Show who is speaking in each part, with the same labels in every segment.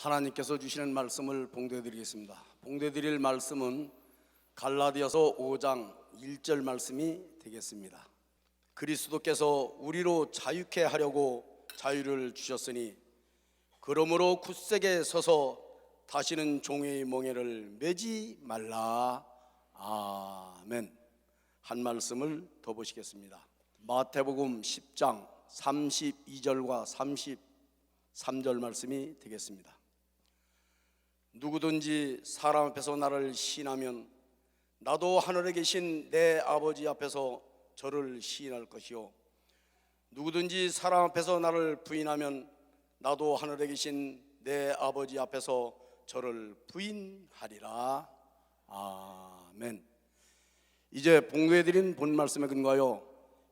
Speaker 1: 하나님께서 주시는 말씀을 봉독해드리겠습니다. 봉독해드릴 말씀은 갈라디아서 5장 1절 말씀이 되겠습니다. 그리스도께서 우리로 자유케 하려고 자유를 주셨으니 그러므로 굳세게 서서 다시는 종의 멍에를 매지 말라. 아멘. 한 말씀을 더 보시겠습니다. 마태복음 10장 32절과 33절 말씀이 되겠습니다. 누구든지 사람 앞에서 나를 시인하면 나도 하늘에 계신 내 아버지 앞에서 저를 시인할 것이요, 누구든지 사람 앞에서 나를 부인하면 나도 하늘에 계신 내 아버지 앞에서 저를 부인하리라. 아멘. 이제 봉독해드린 본 말씀에 근거하여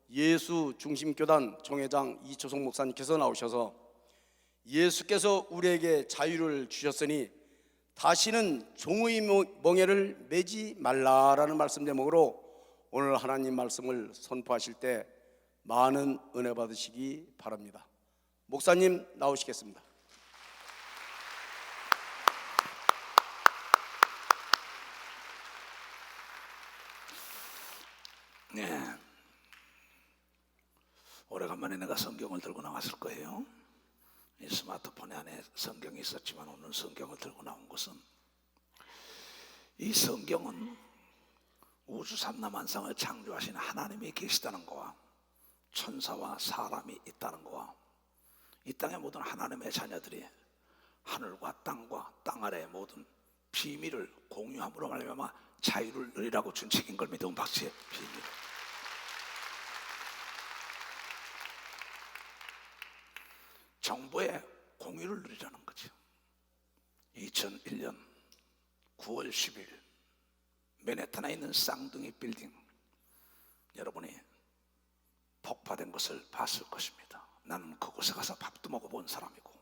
Speaker 1: 예수 중심교단 총회장 이초성 목사님께서 나오셔서 예수께서 우리에게 자유를 주셨으니 다시는 종의 멍에를 매지 말라라는 말씀 제목으로 오늘 하나님 말씀을 선포하실 때 많은 은혜 받으시기 바랍니다. 목사님 나오시겠습니다.
Speaker 2: 네, 오래간만에 내가 성경을 들고 나왔을 거예요. 이 스마트폰 안에 성경이 있었지만 오늘 성경을 들고 나온 것은, 이 성경은 우주 삼라만상을 창조하신 하나님이 계시다는 거와 천사와 사람이 있다는 거와 이 땅의 모든 하나님의 자녀들이 하늘과 땅 아래의 모든 비밀을 공유함으로 말미암아 자유를 누리라고 준 책인 걸 믿음 박수의 비밀. 정보의 공유를 누리라는 거죠. 2001년 9월 10일 맨해튼에 있는 쌍둥이 빌딩, 여러분이 폭파된 것을 봤을 것입니다. 나는 그곳에 가서 밥도 먹어본 사람이고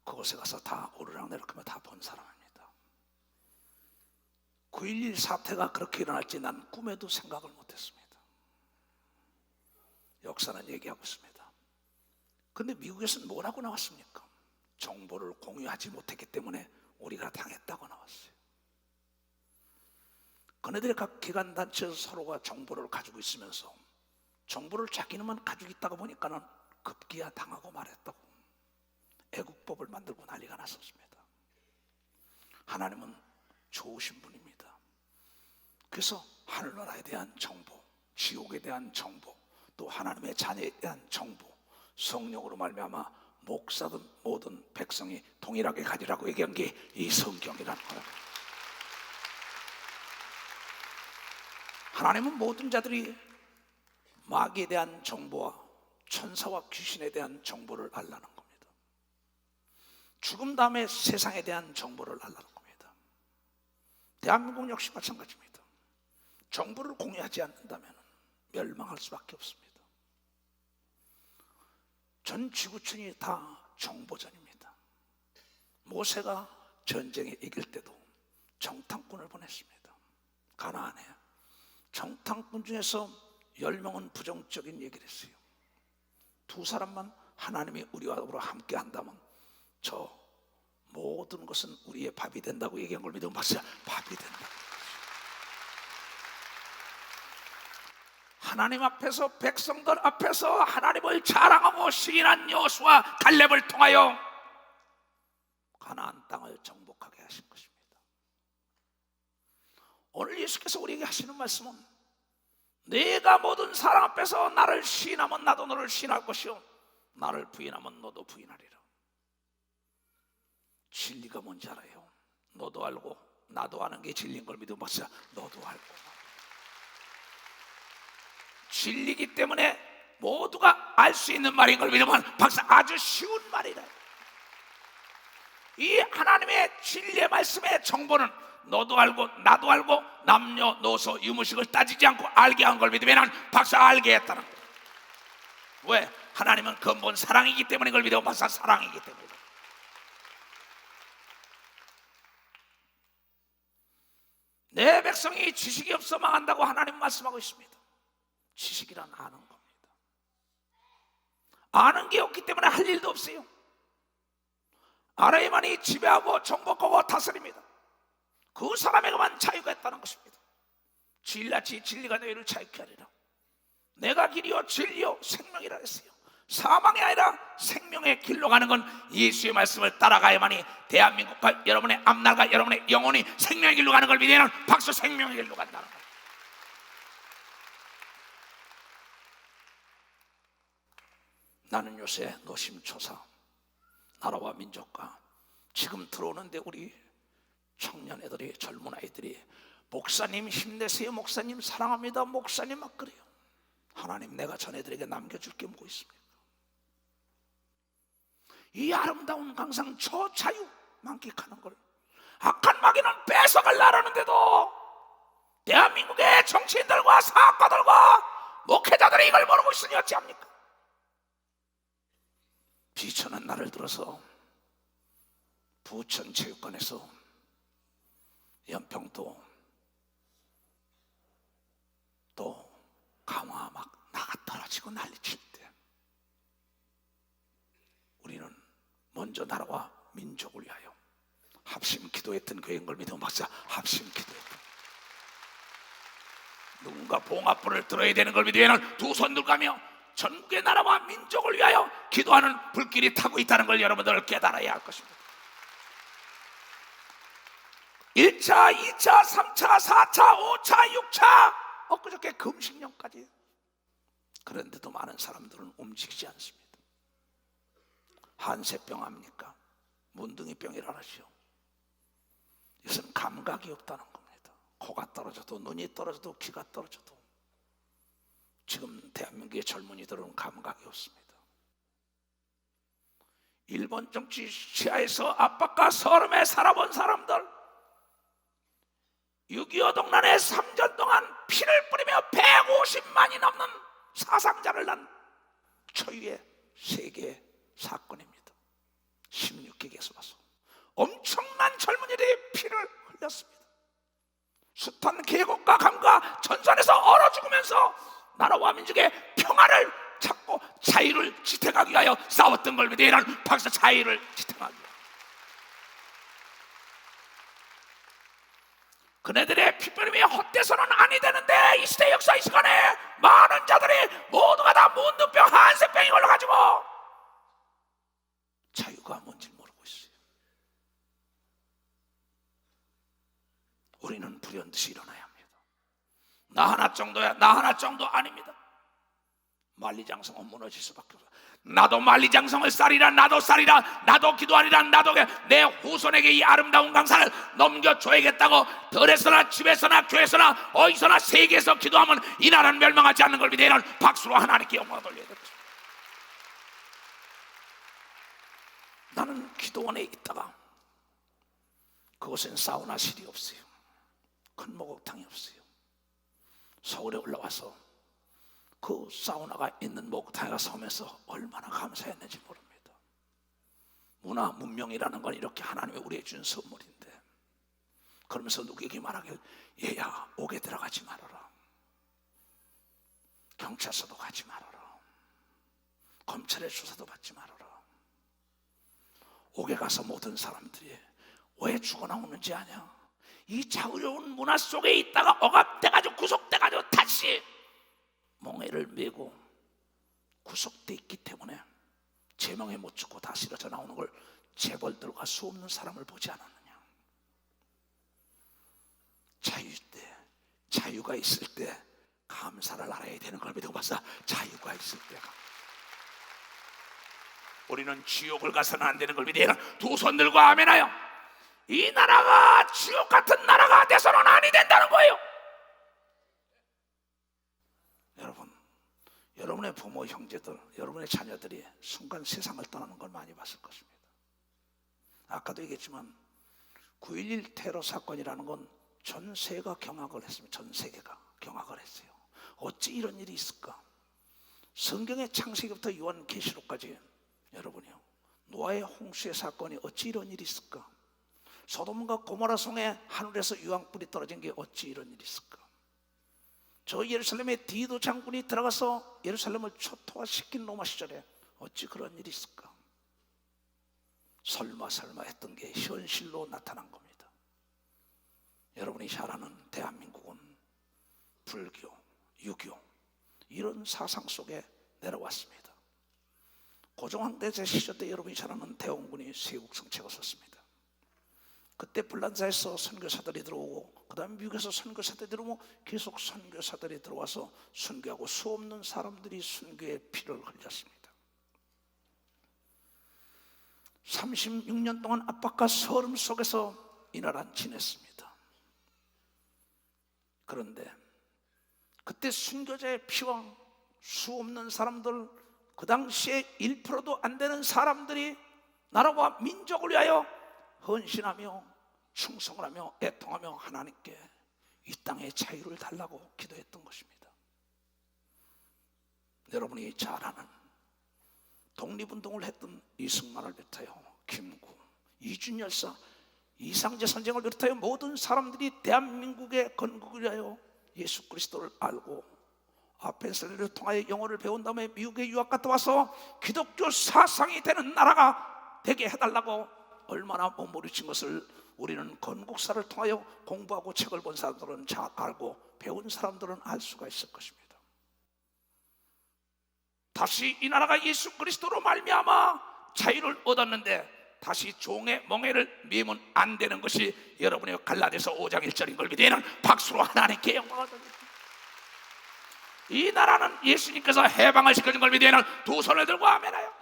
Speaker 2: 그곳에 가서 다 오르락내리락 다 본 사람입니다. 9.11 사태가 그렇게 일어날지 난 꿈에도 생각을 못했습니다. 역사는 얘기하고 있습니다. 근데 미국에서는 뭐라고 나왔습니까? 정보를 공유하지 못했기 때문에 우리가 당했다고 나왔어요. 그네들의 각 기관단체에서 서로가 정보를 가지고 있으면서 정보를 자기는만 가지고 있다가 보니까는 급기야 당하고 말했다고 애국법을 만들고 난리가 났었습니다. 하나님은 좋으신 분입니다. 그래서 하늘나라에 대한 정보, 지옥에 대한 정보, 또 하나님의 자녀에 대한 정보, 성령으로 말미암아 목사든 모든 백성이 동일하게 가지라고 얘기한 게 이 성경이라는 거예요. 하나님은 모든 자들이 마귀에 대한 정보와 천사와 귀신에 대한 정보를 알라는 겁니다. 죽음 다음에 세상에 대한 정보를 알라는 겁니다. 대한민국 역시 마찬가지입니다. 정보를 공유하지 않는다면 멸망할 수밖에 없습니다. 전 지구촌이 다 정보전입니다. 모세가 전쟁에 이길 때도 정탐꾼을 보냈습니다. 가나안에 정탐꾼 중에서 10명은 부정적인 얘기를 했어요. 2사람만 하나님이 우리와 더불어 함께 한다면 저 모든 것은 우리의 밥이 된다고 얘기한 걸 믿으면 박수야. 밥이 된다. 하나님 앞에서, 백성들 앞에서 하나님을 자랑하고 시인한 여호수아 갈렙을 통하여 가나안 땅을 정복하게 하신 것입니다. 오늘 예수께서 우리에게 하시는 말씀은 내가 모든 사람 앞에서 나를 시인하면 나도 너를 시인할 것이요, 나를 부인하면 너도 부인하리라. 진리가 뭔지 알아요. 너도 알고 나도 아는 게 진리인 걸 믿으면 박수야. 너도 알고. 진리이기 때문에 모두가 알 수 있는 말인 걸 믿으면 박사, 아주 쉬운 말이다. 이 하나님의 진리의 말씀의 정보는 너도 알고 나도 알고 남녀노소 유무식을 따지지 않고 알게 한 걸 믿으면 박사, 알게 했다는 거예요. 왜? 하나님은 근본 사랑이기 때문에 그걸 믿으면 박사, 사랑이기 때문에. 내 백성이 지식이 없어 망한다고 하나님 말씀하고 있습니다. 지식이란 아는 겁니다. 아는 게 없기 때문에 할 일도 없어요. 아내만이 지배하고 정복하고 다스립니다. 그 사람에게만 자유가 있다는 것입니다. 진리같이 진리가 너희를 자유케 하리라. 내가 길이요 진리요 생명이라 했어요. 사망이 아니라 생명의 길로 가는 건 예수의 말씀을 따라가야만이 대한민국과 여러분의 앞날과 여러분의 영혼이 생명의 길로 가는 걸 믿으면 박수 생명의 길로 간다는 거예요. 나는 요새 노심초사 나라와 민족과 지금 들어오는데 우리 청년 애들이 젊은 아이들이 목사님 힘내세요, 목사님 사랑합니다, 목사님 막 그래요. 하나님 내가 전애들에게 남겨줄 게 뭐가 있습니까? 이 아름다운 강상 저 자유 만끽하는 걸 악한 마귀는 뺏어가려는데도 대한민국의 정치인들과 사학가들과 목회자들이 이걸 모르고 있으니 어찌합니까? 비천한 날을 들어서 부천체육관에서 연평도 또 강화 막 나가 떨어지고 난리칠 때 우리는 먼저 나라와 민족을 위하여 합심 기도했던 교회인 걸 믿으면 박사 합심 기도했던 누군가 봉합불을 들어야 되는 걸 믿으면 두 손 들가며 전국의 나라와 민족을 위하여 기도하는 불길이 타고 있다는 걸 여러분들 깨달아야 할 것입니다. 1차, 2차, 3차, 4차, 5차, 6차 엊그저께 금식령까지. 그런데도 많은 사람들은 움직이지 않습니다. 한세병 압니까? 문둥이병이라 하시오. 이것은 감각이 없다는 겁니다. 코가 떨어져도 눈이 떨어져도 귀가 떨어져도 지금 대한민국의 젊은이들은 감각이 없습니다. 일본 정치 시야에서 압박과 서름에 살아본 사람들 6.25 동란에 3년 동안 피를 뿌리며 150만이 넘는 사상자를 난 초유의 세계 사건입니다. 16개국에서 와서 엄청난 젊은이들이 피를 흘렸습니다. 숱한 계곡과 강과 전선에서 얼어 죽으면서 나라와 민족의 평화를 찾고 자유를 지탱하기 위하여 싸웠던 걸 믿으라는 박사 자유를 지탱하기 위하여. 그네들의 피뼈림이 헛되서는 아니 되는데 이 시대 역사 이 시간에 많은 자들이 모두가 다 문둥병 한세병 이걸로 가지고 자유가 뭔지 모르고 있어요. 우리는 불현듯이 일어나야 합니다. 나 하나 정도야, 나 하나 정도 아닙니다. 만리장성은 무너질 수밖에 없어요. 나도 만리장성을 쌓리라, 나도 쌓리라, 나도 기도하리라, 나도 내 후손에게 이 아름다운 강산을 넘겨줘야겠다고 들에서나 집에서나 교회에서나 어디서나 세계에서 기도하면 이 나라는 멸망하지 않는 걸 믿으면 박수로 하나님께 영광을 돌려야 됩니다. 나는 기도원에 있다가 그곳엔 사우나실이 없어요. 큰 목욕탕이 없어요. 서울에 올라와서 그 사우나가 있는 목욕탕에 가서 서면서 얼마나 감사했는지 모릅니다. 문화 문명이라는 건 이렇게 하나님이 우리에게 준 선물인데 그러면서 누구에게 말하길 얘야 옥에 들어가지 말아라, 경찰서도 가지 말아라, 검찰의 수사도 받지 말아라. 옥에 가서 모든 사람들이 왜 죽어나오는지 아냐? 이 자유로운 문화 속에 있다가 억압돼가지고 구속돼가지고 다시 몽해를 메고 구속돼 있기 때문에 제명에 못 죽고 다시 일어져 나오는 걸 재벌들과 수없는 사람을 보지 않았느냐? 자유가 있을 때 감사를 알아야 되는 걸 믿고 봤어. 자유가 있을 때가 우리는 지옥을 가서는 안 되는 걸 믿어야 두 손 들고 아멘하여 이 나라가 지옥 같은 나라가 돼서는 아니 된다는 거예요. 여러분의 부모, 형제들, 여러분의 자녀들이 순간 세상을 떠나는 걸 많이 봤을 것입니다. 아까도 얘기했지만 9.11 테러 사건이라는 건 전 세계가 경악을 했습니다. 전 세계가 경악을 했어요. 어찌 이런 일이 있을까? 성경의 창세기부터 요한계시록까지 여러분이요, 노아의 홍수의 사건이 어찌 이런 일이 있을까? 소돔과 고모라 성에 하늘에서 유황불이 떨어진 게 어찌 이런 일이 있을까? 저 예루살렘에 디도 장군이 들어가서 예루살렘을 초토화시킨 로마 시절에 어찌 그런 일이 있을까? 설마 했던 게 현실로 나타난 겁니다. 여러분이 잘 아는 대한민국은 불교, 유교 이런 사상 속에 내려왔습니다. 고종황대제 시절 때 여러분이 잘 아는 대원군이 세국성책을 썼습니다. 그때 불란사에서 선교사들이 들어오고 그 다음에 미국에서 선교사들이 들어오고 계속 선교사들이 들어와서 순교하고 수없는 사람들이 순교의 피를 흘렸습니다. 36년 동안 압박과 서름 속에서 이 나라는 지냈습니다. 그런데 그때 순교자의 피와 수없는 사람들, 그 당시에 1%도 안 되는 사람들이 나라와 민족을 위하여 헌신하며 충성을 하며 애통하며 하나님께 이 땅의 자유를 달라고 기도했던 것입니다. 여러분이 잘 아는 독립운동을 했던 이승만을 비롯하여 김구, 이준열사, 이상제 선생을 비롯하여 모든 사람들이 대한민국의 건국을 위하여 예수 그리스도를 알고 아펜셀러를 통하여 영어를 배운 다음에 미국에 유학 갔다 와서 기독교 사상이 되는 나라가 되게 해달라고 얼마나 몸부림친 것을 우리는 건국사를 통하여 공부하고 책을 본 사람들은 잘 알고 배운 사람들은 알 수가 있을 것입니다. 다시 이 나라가 예수 그리스도로 말미암아 자유를 얻었는데 다시 종의 멍에를 메면 안 되는 것이 여러분의 갈라디아서 5장 1절인 걸 믿으면 박수로 하나님께 영광을 돌립니다. 이 나라는 예수님께서 해방을 시켜준 걸 믿으면 두 손을 들고 아멘하여.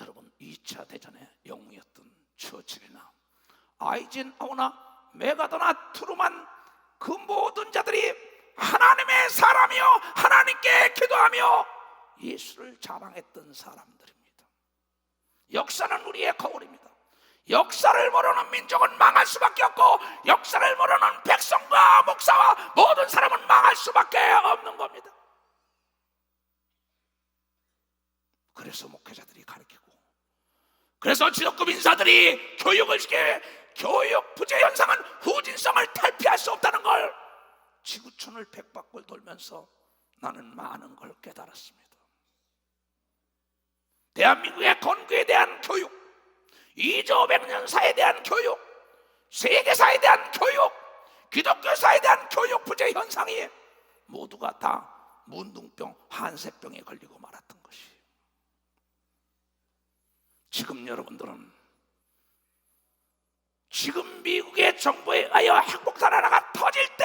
Speaker 2: 여러분 2차 대전의 영웅이었던 처칠이나 아이젠하워나 메가더나 트루만 그 모든 자들이 하나님의 사람이요 하나님께 기도하며 예수를 자랑했던 사람들입니다. 역사는 우리의 거울입니다. 역사를 모르는 민족은 망할 수밖에 없고 역사를 모르는 백성과 목사와 모든 사람은 망할 수밖에 없는 겁니다. 그래서 목회자들이 가르치고 그래서 지도급 인사들이 교육을 시켜 교육 부재 현상은 후진성을 탈피할 수 없다는 걸 지구촌을 백바퀴 돌면서 나는 많은 걸 깨달았습니다. 대한민국의 건국에 대한 교육, 2조 500년사에 대한 교육, 세계사에 대한 교육, 기독교사에 대한 교육 부재 현상이 모두가 다 문둥병, 한세병에 걸리고 말았던 것이에요. 지금 여러분들은 지금 미국의 정부에 의하여 핵폭탄 하나가 터질 때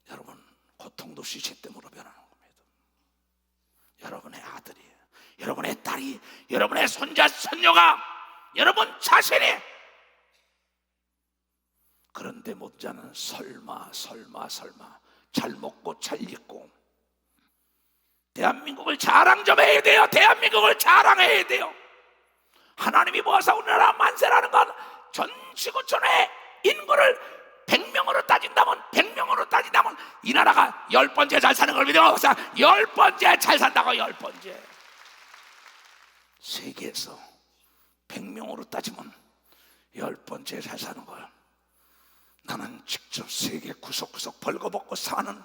Speaker 2: 여러분 고통도 시체댐으로 변하는 겁니다. 여러분의 아들이, 여러분의 딸이, 여러분의 손자, 손녀가, 여러분 자신이 그런데 못지않은 설마 잘 먹고 잘 입고 대한민국을 자랑 좀 해야 돼요. 대한민국을 자랑해야 돼요. 하나님이 모아서 우리나라 만세라는 건 전 지구촌의 인구를 100명으로 따진다면 이 나라가 10번째 잘 사는 걸 믿으면 10번째 잘 산다고. 10번째 세계에서 100명으로 따지면 10번째 잘 사는 걸 나는 직접 세계 구석구석 벌거벗고 사는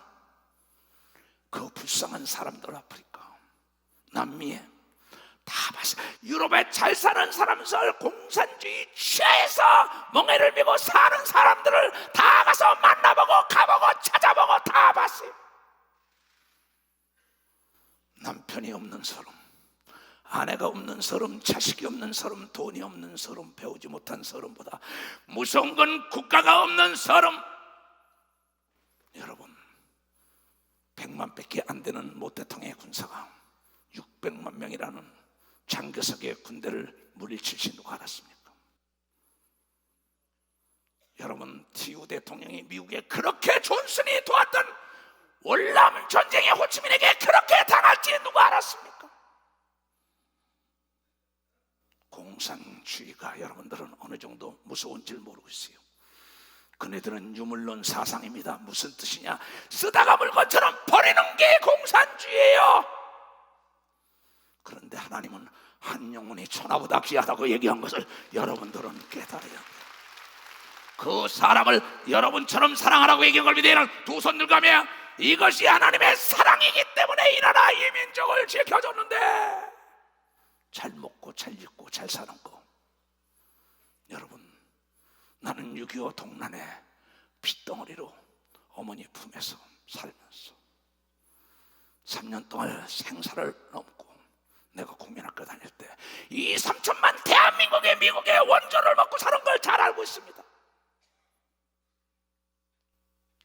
Speaker 2: 그 불쌍한 사람들, 아프리카, 남미에 다 봤어. 유럽에 잘 사는 사람들 공산주의 취해서 멍에를 메고 사는 사람들을 다 가서 만나보고 가보고 찾아보고 다 봤어요. 남편이 없는 사람, 아내가 없는 사람, 자식이 없는 사람, 돈이 없는 사람, 배우지 못한 사람보다 무서운 건 국가가 없는 사람. 여러분 100만 밖에 안 되는 모태통의 군사가 600만 명이라는 장교석의 군대를 물리칠지 누가 알았습니까? 여러분 티우 대통령이 미국에 그렇게 존슨이 도왔던 월남 전쟁의 호치민에게 그렇게 당할지 누가 알았습니까? 공산주의가 여러분들은 어느 정도 무서운지 모르고 있어요. 그네들은 유물론 사상입니다. 무슨 뜻이냐? 쓰다가 물건처럼 버리는 게 공산주의예요. 그런데 하나님은 한 영혼이 천하보다 귀하다고 얘기한 것을 여러분들은 깨달아야 돼요. 그 사람을 여러분처럼 사랑하라고 얘기한 걸 믿으면 두 손 들가며 이것이 하나님의 사랑이기 때문에 이 나라 이 민족을 지켜줬는데 잘 먹고 잘 입고 잘 사는 거. 여러분, 나는 6.25 동란에 핏덩어리로 어머니 품에서 살면서 3년 동안 생사를 넘고 내가 국민학교 다닐 때 2, 3천만 대한민국의 미국의 원조를 먹고 사는 걸 잘 알고 있습니다.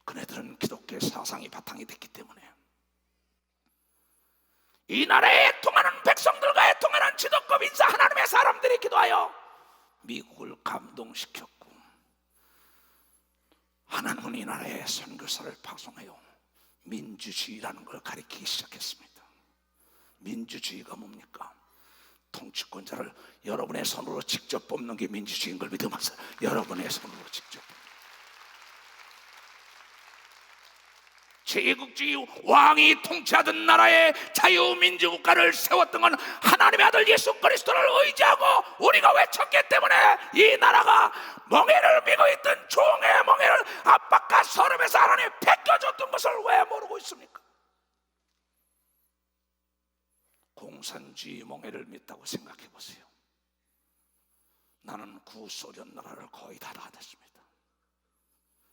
Speaker 2: 그네들은 기독교의 사상이 바탕이 됐기 때문에 이 나라에 애통하는 백성들과 애통하는 지도급 인사 하나님의 사람들이 기도하여 미국을 감동시켰고, 하나님은 이 나라에 선교사를 파송하여 민주주의라는 걸 가리키기 시작했습니다. 민주주의가 뭡니까? 통치권자를 여러분의 손으로 직접 뽑는 게 민주주의인 걸 믿으면서 여러분의 손으로 직접 제국주의 왕이 통치하던 나라에 자유민주국가를 세웠던 건 하나님의 아들 예수 그리스도를 의지하고 우리가 외쳤기 때문에 이 나라가 멍해를 미고 있던 종의 멍해를 압박과 서름에서 하나님이 벗겨줬던 것을 왜 모르고 있습니까? 공산주의 멍해를 믿다고 생각해 보세요. 나는 구소련 나라를 거의 다 받았습니다.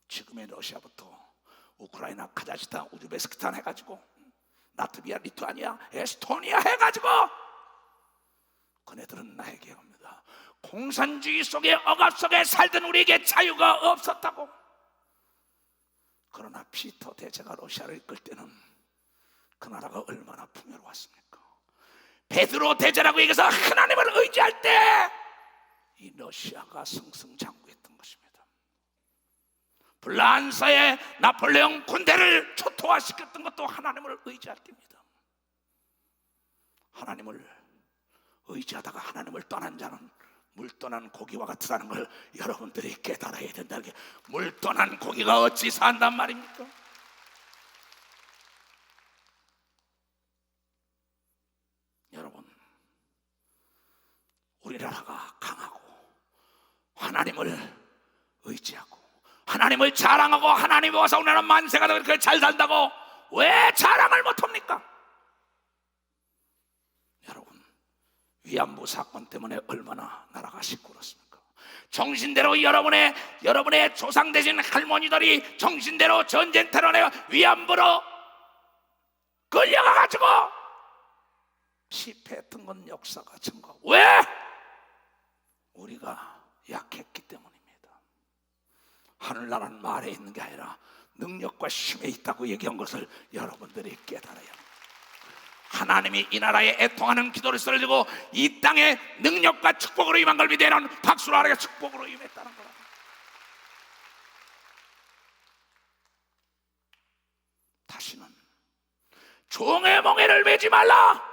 Speaker 2: 지금의 러시아부터 우크라이나, 카자흐스탄, 우즈베스키스탄 해가지고 라트비아, 리투아니아, 에스토니아 해가지고 그네들은 나에게 옵니다. 공산주의 속에 억압 속에 살던 우리에게 자유가 없었다고. 그러나 피터 대제가 러시아를 이끌 때는 그 나라가 얼마나 풍요로웠습니까? 베드로 대제라고 얘기해서 하나님을 의지할 때 이 러시아가 승승장구했던 것입니다. 프랑스의 나폴레옹 군대를 초토화시켰던 것도 하나님을 의지할 때입니다. 하나님을 의지하다가 하나님을 떠난 자는 물 떠난 고기와 같다는 걸 여러분들이 깨달아야 된다는 게, 물 떠난 고기가 어찌 산단 말입니까? 여러분, 우리나라가 강하고 하나님을 의지하고 하나님을 자랑하고 하나님이 와서 우리나라 만세가 되고 그렇게 잘 산다고 왜 자랑을 못합니까? 여러분, 위안부 사건 때문에 얼마나 나라가 시끄럽습니까? 정신대로 여러분의 조상 되신 할머니들이 정신대로 전쟁터로 내가 위안부로 끌려가가지고 피폐했던 건 역사가 증거. 왜? 우리가 약했기 때문입니다. 하늘나라는 말에 있는 게 아니라 능력과 힘에 있다고 얘기한 것을 여러분들이 깨달아야 합니다. 하나님이 이 나라에 애통하는 기도를 썰리고 이 땅에 능력과 축복으로 임한 걸 믿으면 박수로 하나님의 축복으로 임했다는 거라. 다시는 종의 멍에를 매지 말라.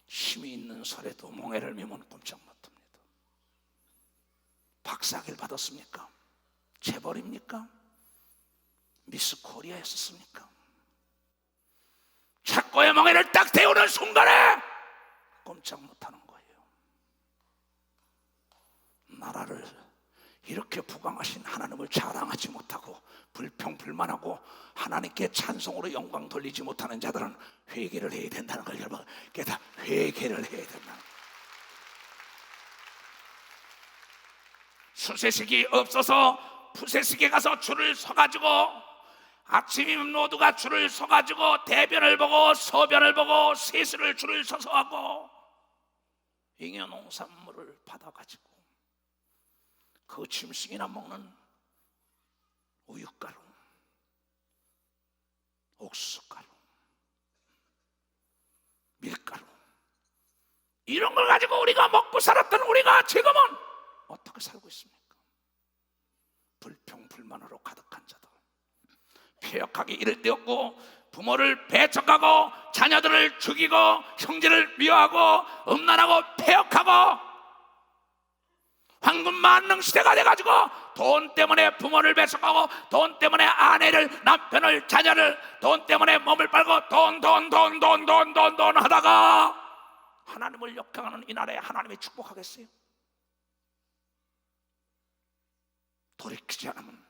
Speaker 2: 힘이 있는 설에도 멍에를 매면 꼼짝 못합니다. 박사학위를 받았습니까? 재벌입니까? 미스 코리아 했었습니까? 착고의 멍에를 딱 데우는 순간에 꼼짝 못하는 거예요. 나라를 이렇게 부강하신 하나님을 자랑하지 못하고 불평불만하고 하나님께 찬송으로 영광 돌리지 못하는 자들은 회개를 해야 된다는 걸 여러분 깨닫. 회개를 해야 된다는 거예요. 수세식이 없어서 푸세식에 가서 줄을 서가지고 아침이면 모두가 줄을 서가지고 대변을 보고 소변을 보고 세수를 줄을 서서 하고 잉여 농산물을 받아가지고 그 짐승이나 먹는 우유가루, 옥수수가루, 밀가루 이런 걸 가지고 우리가 먹고 살았던 우리가 지금은 어떻게 살고 있습니까? 불평불만으로 가득한 자들, 폐역하기 이를 데 없고 부모를 배척하고 자녀들을 죽이고 형제를 미워하고 음란하고 폐역하고 황금 만능 시대가 돼가지고 돈 때문에 부모를 배척하고 돈 때문에 아내를, 남편을, 자녀를 돈 때문에 몸을 빨고 돈 하다가 하나님을 역행하는 이 나라에 하나님이 축복하겠어요? 돌이키지 않으면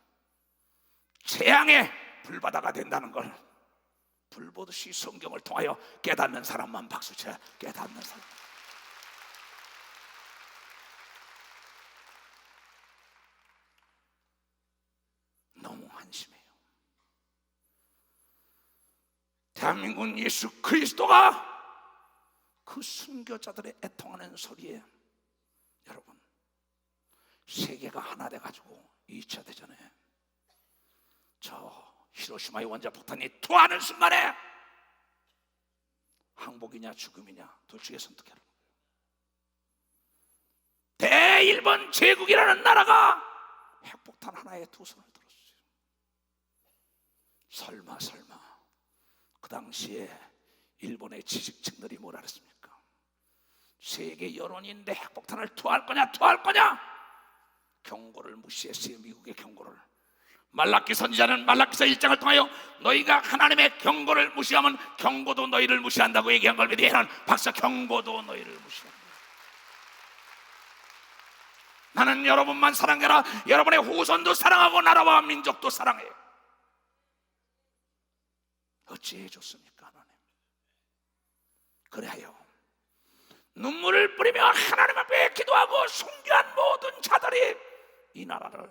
Speaker 2: 재앙의 불바다가 된다는 걸 불보듯이 성경을 통하여 깨닫는 사람만 박수쳐. 깨닫는 사람. 너무 한심해요. 대한민국 예수 그리스도가 그 순교자들의 애통하는 소리에 여러분 세계가 하나 돼가지고 2차 대전에 저 히로시마의 원자폭탄이 투하하는 순간에 항복이냐 죽음이냐 둘 중에 선택해라. 대일본 제국이라는 나라가 핵폭탄 하나에 두 손을 들었어요. 설마 그 당시에 일본의 지식층들이 뭐라 그랬습니까? 세계 여론인데 핵폭탄을 투하할 거냐? 경고를 무시했어요. 미국의 경고를. 말라기 선지자는 말라기서 1장을 통하여 너희가 하나님의 경고를 무시하면 경고도 너희를 무시한다고 얘기한 걸 얘는 박사 경고도 너희를 무시한다. 나는 여러분만 사랑해라. 여러분의 후손도 사랑하고 나라와 민족도 사랑해. 어찌해 줬습니까 하나님? 그래요. 눈물을 뿌리며 하나님 앞에 기도하고 순교한 모든 자들이 이 나라를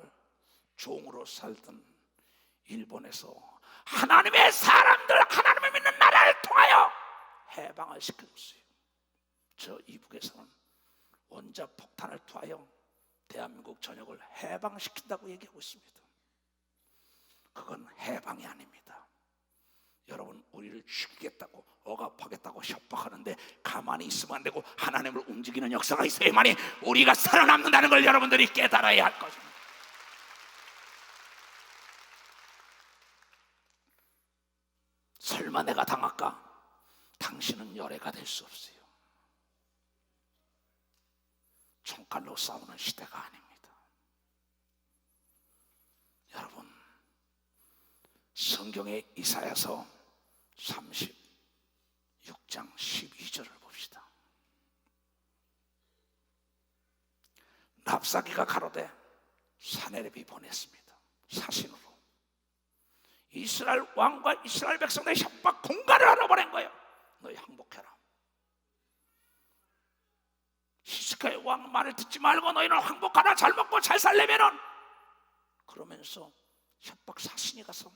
Speaker 2: 종으로 살던 일본에서 하나님의 사람들, 하나님을 믿는 나라를 통하여 해방을 시켜줬어요. 저 이북에서는 원자폭탄을 투하여 대한민국 전역을 해방시킨다고 얘기하고 있습니다. 그건 해방이 아닙니다. 여러분, 우리를 죽이겠다고 억압하겠다고 협박하는데 가만히 있으면 안 되고 하나님을 움직이는 역사가 있어야만이 우리가 살아남는다는 걸 여러분들이 깨달아야 할 것입니다. 설마 내가 당할까? 당신은 열애가 될 수 없어요. 총칼로 싸우는 시대가 아닙니다. 여러분, 성경의 이사야서 36장 12절을 봅시다. 랍사기가 가로되 사네립이 보냈습니다. 사신으로 이스라엘 왕과 이스라엘 백성들의 협박 공갈을 하러 보낸 거예요. 너희 항복해라. 히스기야의 왕 말을 듣지 말고 너희는 항복하라. 잘 먹고 잘 살려면은. 그러면서 협박 사신이 가서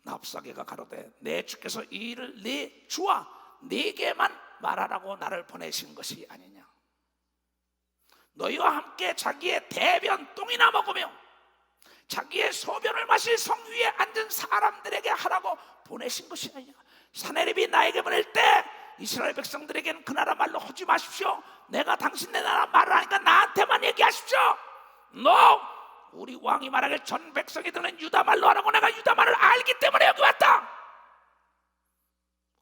Speaker 2: 랍사게가 가로되 내 주께서 이 일을 네 주와 네게만 말하라고 나를 보내신 것이 아니냐. 너희와 함께 자기의 대변 똥이나 먹으며 자기의 소변을 마실 성 위에 앉은 사람들에게 하라고 보내신 것이 아니냐. 사네립이 나에게 보낼 때 이스라엘 백성들에게는 그 나라 말로 하지 마십시오. 내가 당신네 나라 말을 하니까 나한테만 얘기하십시오. 우리 왕이 말하길 전 백성이 듣는 유다 말로 하라고 내가 유다 말을 알기 때문에 여기 왔다.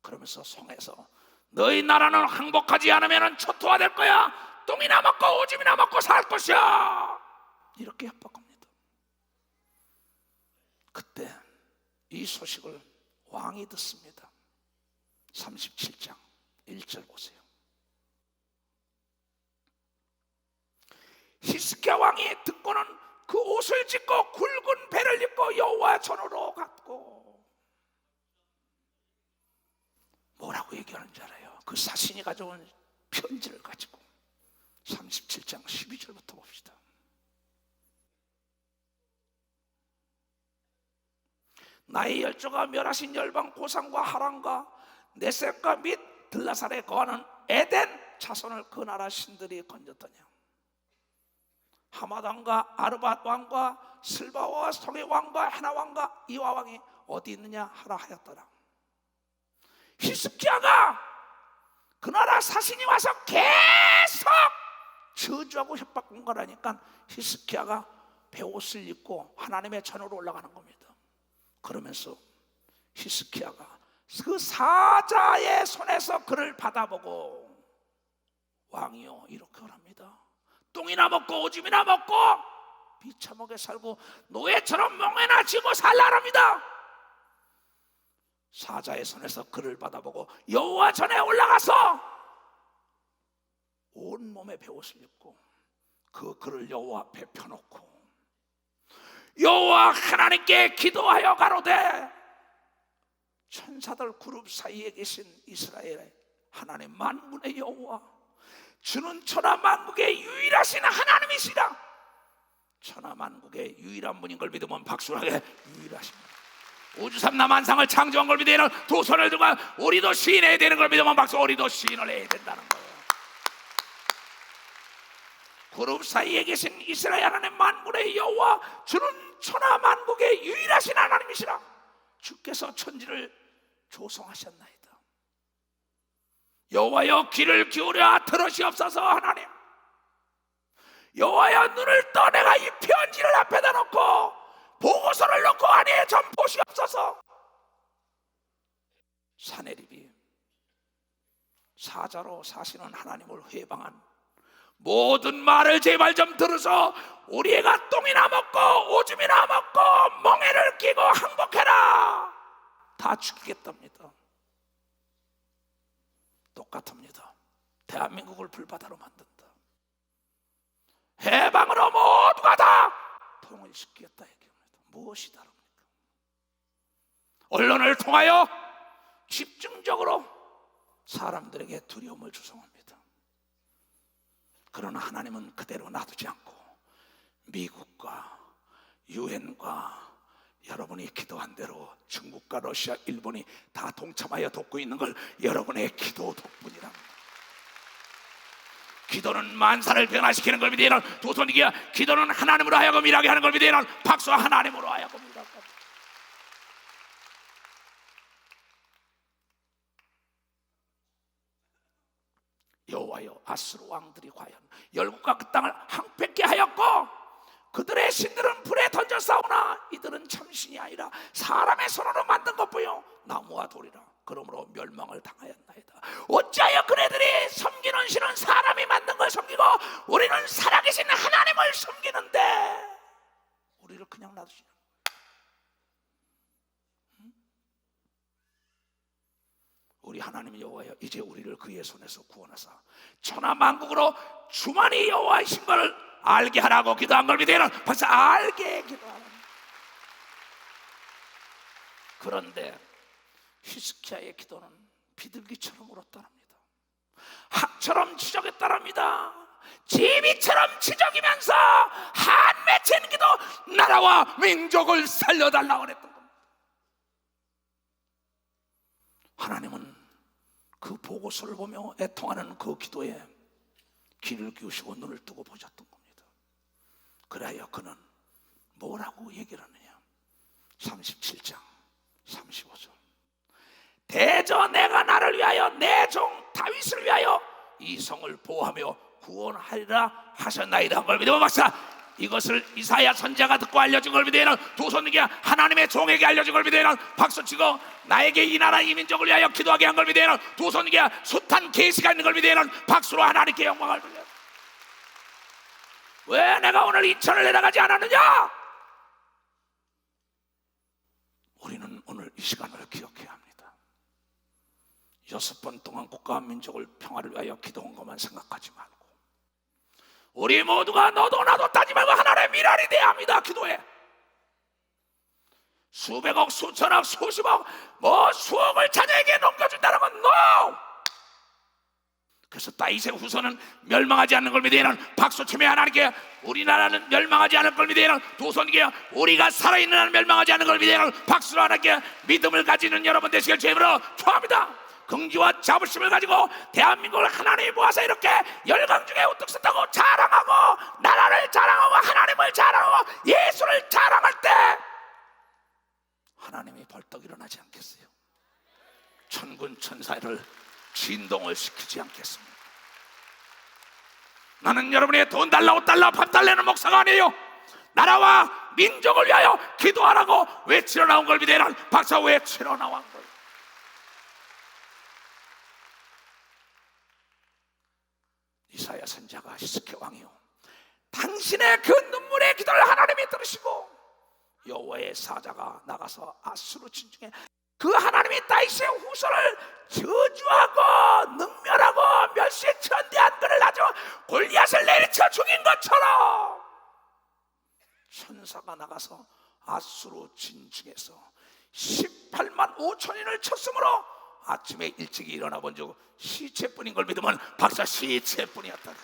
Speaker 2: 그러면서 성에서 너희 나라는 항복하지 않으면 초토화될 거야. 똥이나 먹고 오줌이나 먹고 살 것이야. 이렇게 협박합니다. 그때 이 소식을 왕이 듣습니다. 37장 1절 보세요. 히스기야 왕이 듣고는 그 옷을 찢고 굵은 배를 입고 여호와 전으로 갔고. 뭐라고 얘기하는지 알아요? 그 사신이 가져온 편지를 가지고 37장 12절부터 봅시다. 나의 열조가 멸하신 열방 고산과 하란과 네셋과 및 들라살에 거하는 에덴 자손을 그 나라 신들이 건졌더냐. 하맛 왕과 아르밧 왕과 슬바와 성의 왕과 헤나 왕과 이와 왕이 어디 있느냐 하라 하였더라. 히스기야가 그 나라 사신이 와서 계속 저주하고 협박 공갈하니까 히스기야가 베옷을 입고 하나님의 전으로 올라가는 겁니다. 그러면서 히스기야가 그 사자의 손에서 그를 받아보고 왕이요 이렇게 합니다. 똥이나 먹고 오줌이나 먹고 비참하게 살고 노예처럼 멍에나 쥐고 살라랍니다. 사자의 손에서 그를 받아보고 여호와 전에 올라가서 온몸에 베옷을 입고 그 그를 여호와 앞에 펴놓고 여호와 하나님께 기도하여 가로되 천사들 그룹 사이에 계신 이스라엘의 하나님 만군의 여호와, 주는 천하만국의 유일하신 하나님이시라. 천하만국의 유일한 분인 걸 믿으면 박수하게, 유일하십니다. 우주삼라 만상을 창조한 걸 믿으면 두 손을 들고 우리도 시인해야 되는 걸 믿으면 박수, 우리도 시인을 해야 된다는 거예요. 그룹 사이에 계신 이스라엘 하나님 만군의 여호와, 주는 천하만국의 유일하신 하나님이시라. 주께서 천지를 조성하셨나이다. 여호와여 귀를 기울여 들으시옵소서. 하나님, 여호와여 눈을 떠 내가 이 편지를 앞에다 놓고 보고서를 놓고 안에 좀 보시옵소서. 사내립이 사자로 사시는 하나님을 회방한 모든 말을 제발 좀 들으소. 우리 애가 똥이나 먹고 오줌이나 먹고 멍에를 끼고 항복해라. 다 죽이겠답니다. 똑같습니다. 대한민국을 불바다로 만든다. 해방으로 모두가 다 통일시키겠다 얘기합니다. 무엇이 다릅니까? 언론을 통하여 집중적으로 사람들에게 두려움을 조성합니다. 그러나 하나님은 그대로 놔두지 않고 미국과 유엔과 여러분이 기도한 대로 중국과 러시아, 일본이 다 동참하여 돕고 있는 걸 여러분의 기도 덕분이랍니다. 기도는 만사를 변화시키는 걸 믿으는 두 손 이기야. 기도는 하나님으로 하여금 일하게 하는 걸 믿으는 박수, 하나님으로 하여금 일하게 합니다. 여호와여, 아수르 왕들이 과연 열국과 그 땅을 항폐케 하였고 그들의 신들은 불에 던져 싸우나 이들은 참신이 아니라 사람의 손으로 만든 것뿐이요 나무와 돌이라. 그러므로 멸망을 당하였나이다. 어찌하여 그네들이 섬기는 신은 사람이 만든 걸 섬기고 우리는 살아계신 하나님을 섬기는데 우리를 그냥 놔두시냐? 우리 하나님 여호와여, 이제 우리를 그의 손에서 구원하사 천하만국으로 주만이 여호와이신 것을 알게 하라고 기도한 걸 믿으면 벌써 알게 기도하라. 그런데 히스키야의 기도는 비둘기처럼 울었다랍니다. 학처럼 지적했다랍니다. 제비처럼 지적이면서 한 맺힌 기도, 나라와 민족을 살려달라고 그랬던 겁니다. 하나님은 그 보고서를 보며 애통하는 그 기도에 귀를 기우시고 눈을 뜨고 보셨던 겁니다. 그래야 그는 뭐라고 얘기를 하느냐? 37장 35절. 대저 내가 나를 위하여 내 종 다윗을 위하여 이 성을 보호하며 구원하리라 하셨나이다 한 걸 믿으면 박사, 이것을 이사야 선지자가 듣고 알려준 걸 믿으면 두 손에게 하나님의 종에게 알려준 걸 믿으면 박수치고 나에게 이 나라 이 민족을 위하여 기도하게 한 걸 믿으면 두 손에게 숱한 계시가 있는 걸 믿으면 박수로 하나님께 영광을 돌려. 왜 내가 오늘 인천을 내려가지 않았느냐? 우리는 오늘 이 시간을 기억해야 합니다. 6번 동안 국가와 민족을 평화를 위하여 기도한 것만 생각하지 말고 우리 모두가 너도 나도 따지 말고 하나님의 미랄이 돼야 합니다. 기도에 수백억, 수천억, 수십억, 뭐 수억을 자녀에게 넘겨준다는 건 no! 그래서 다윗의 후손은 멸망하지 않는 걸 믿으면 박수치며 하나님께 우리나라는 멸망하지 않을 걸 믿으면 두 손이게 우리가 살아있는 한 멸망하지 않는 걸 믿으면 박수로 하나님께 믿음을 가지는 여러분 되시길 주님으로 축원합니다. 긍지와 자부심을 가지고 대한민국을 하나님이 모아서 이렇게 열강 중에 우뚝 섰다고 자랑하고 나라를 자랑하고 하나님을 자랑하고 예수를 자랑할 때 하나님이 벌떡 일어나지 않겠어요? 천군 천사를 진동을 시키지 않겠습니까? 나는 여러분의 돈 달라 옷 달라 밥 달라는 목사가 아니에요. 나라와 민족을 위하여 기도하라고 외치러 나온 걸 믿으면 박사 외치러 나온 걸. 이사야 선지자가 히스기야 왕이요, 당신의 그 눈물의 기도를 하나님이 들으시고 여호와의 사자가 나가서 아수르 진중에 그 하나님이 다윗의 후손을 저주하고 능멸하고 멸시에 천대한 그를 아주 골리앗을 내리쳐 죽인 것처럼 천사가 나가서 아수르 진중에서 18만 5천인을 쳤으므로 아침에 일찍 일어나 본즉 시체뿐인 걸 믿으면 박사 시체뿐이었다.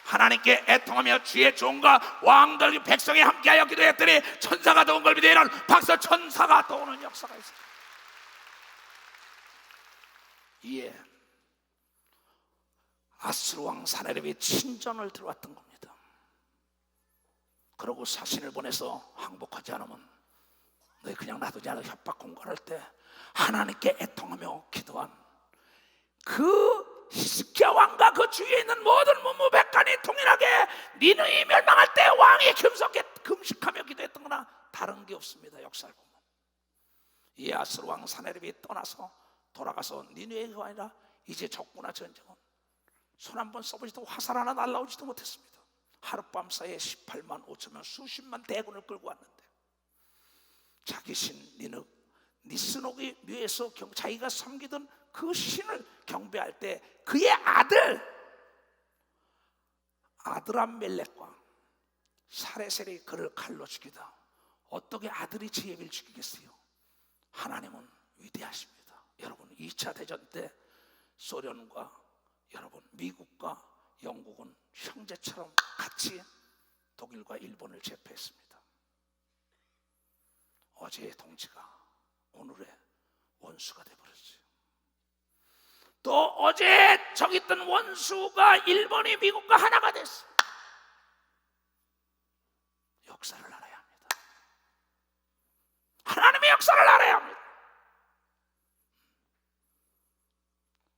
Speaker 2: 하나님께 애통하며 주의 종과 왕들 백성이 함께하여 기도했더니 천사가 도운 걸 믿으면 박사 천사가 도우는 역사가 있습니다. 이에 아수르 왕 사네립이 친전을 들어왔던 겁니다. 그러고 사신을 보내서 항복하지 않으면 너희 그냥 놔두지 않아 협박 공갈할 때 하나님께 애통하며 기도한 그 히스기야 왕과 그 주위에 있는 모든 문무백관이 동일하게 니느웨이 멸망할 때 왕이 금속에 금식하며 기도했던 거나 다른 게 없습니다. 역사를 보면 이 아수르 왕 사네립이 떠나서 돌아가서 니느웨가 아니라 이제 적구나 전쟁은 손 한 번 써보지도 화살 하나 날라오지도 못했습니다. 하룻밤 사이에 18만 5천 명 수십만 대군을 끌고 왔는데 자기 신 니스녹의 묘에서 자기가 섬기던 그 신을 경배할 때 그의 아드람멜렉과 사레셀이 그를 칼로 죽이다. 어떻게 아들이 제비를 죽이겠어요? 하나님은 위대하십니다. 여러분 2차 대전 때 소련과 여러분 미국과 영국은 형제처럼 같이 독일과 일본을 제패했습니다. 어제의 동지가 오늘의 원수가 되어버렸어요. 또 어제 저기 있던 원수가 일본이 미국과 하나가 됐어요. 역사를 알아야 합니다. 하나님의 역사를 알아야 합니다.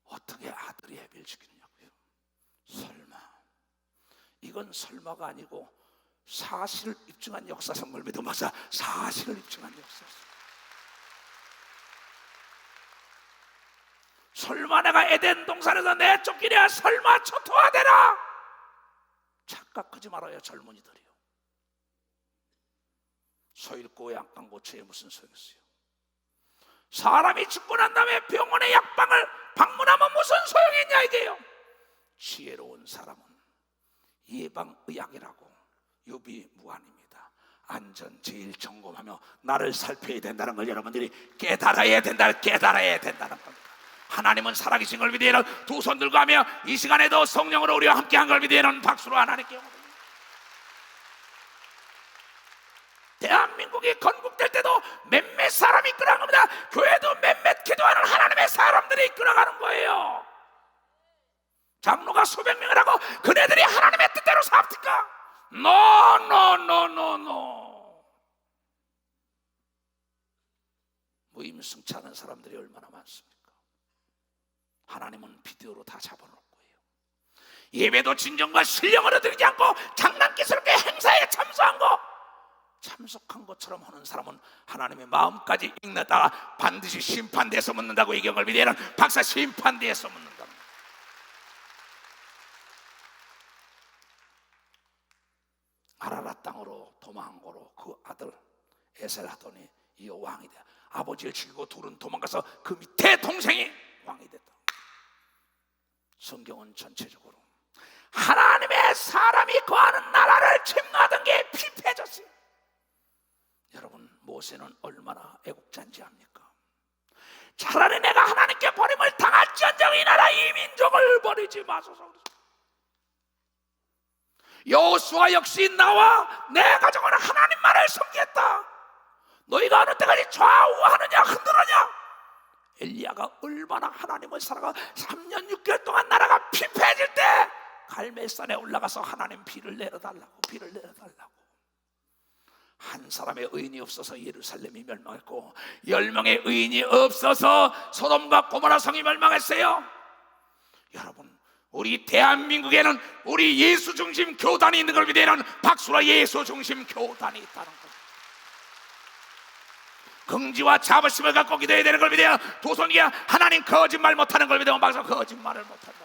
Speaker 2: 어떻게 아들이 애비를 죽이느냐고요? 설마 이건 설마가 아니고 사실을 입증한 역사상 걸 믿어 막사 사실을 입증한 역사상. 설마 내가 에덴 동산에서 내쫓기랴 설마 초토화되라 착각하지 말아요. 젊은이들이요. 소잃고 양강고추에 무슨 소용이었어요? 사람이 죽고 난 다음에 병원의 약방을 방문하면 무슨 소용이 있냐 이게요. 지혜로운 사람은 예방의학이라고 유비무환입니다. 안전 제일 점검하며 나를 살펴야 된다는 걸 여러분들이 깨달아야 된다는 겁니다. 하나님은 살아계신 걸 믿으면 두 손 들고 하며 이 시간에도 성령으로 우리와 함께한 걸 믿으면 박수로 하나님께 영광. 대한민국이 건국될 때도 몇몇 사람이 이끌어간 겁니다. 교회도 몇몇 기도하는 하나님의 사람들이 이끌어가는 거예요. 장로가 수백 명을 하고 그네들이 하나님의 뜻대로 삽니까? No. 무임승차하는 사람들이 얼마나 많습니까? 하나님은 비디오로 다 잡아놓을 거예요. 예배도 진정과 신령으로 드리지 않고 장난기스럽게 행사에 참석한 것처럼 하는 사람은 하나님의 마음까지 읽는다가 반드시 심판대에서 묻는다고 이 경을 믿으면 박사 심판대에서 묻는다. 아라랏 땅으로 도망한 거로 그 아들 에셀하더니 이 왕이 돼. 아버지를 죽이고 둘은 도망가서 그 밑에 동생이 왕이 됐다. 성경은 전체적으로 하나님의 사람이 거하는 나라를 침노하던 게 피폐해졌어요. 여러분 모세는 얼마나 애국자인지 압니까? 차라리 내가 하나님께 버림을 당할지언정 이 나라 이 민족을 버리지 마소서. 여호수아 역시 나와 내 가족은 하나님만을 섬기겠다. 너희가 어느 때까지 좌우하느냐 흔들느냐. 엘리야가 얼마나 하나님을 살아가 3년 6개월 동안 나라가 피폐해질 때 갈멜산에 올라가서 하나님 비를 내려달라고 한 사람의 의인이 없어서 예루살렘이 멸망했고 10명의 의인이 없어서 소돔과 고모라 성이 멸망했어요. 여러분 우리 대한민국에는 우리 예수 중심 교단이 있는 걸 믿으면 박수로 예수 중심 교단이 있다는 거예요. 긍지와 자부심을 갖고 기도해야 되는 걸 믿어요. 도선이가 하나님 거짓말 못하는 걸 믿으면 박수 거짓말을 못한다.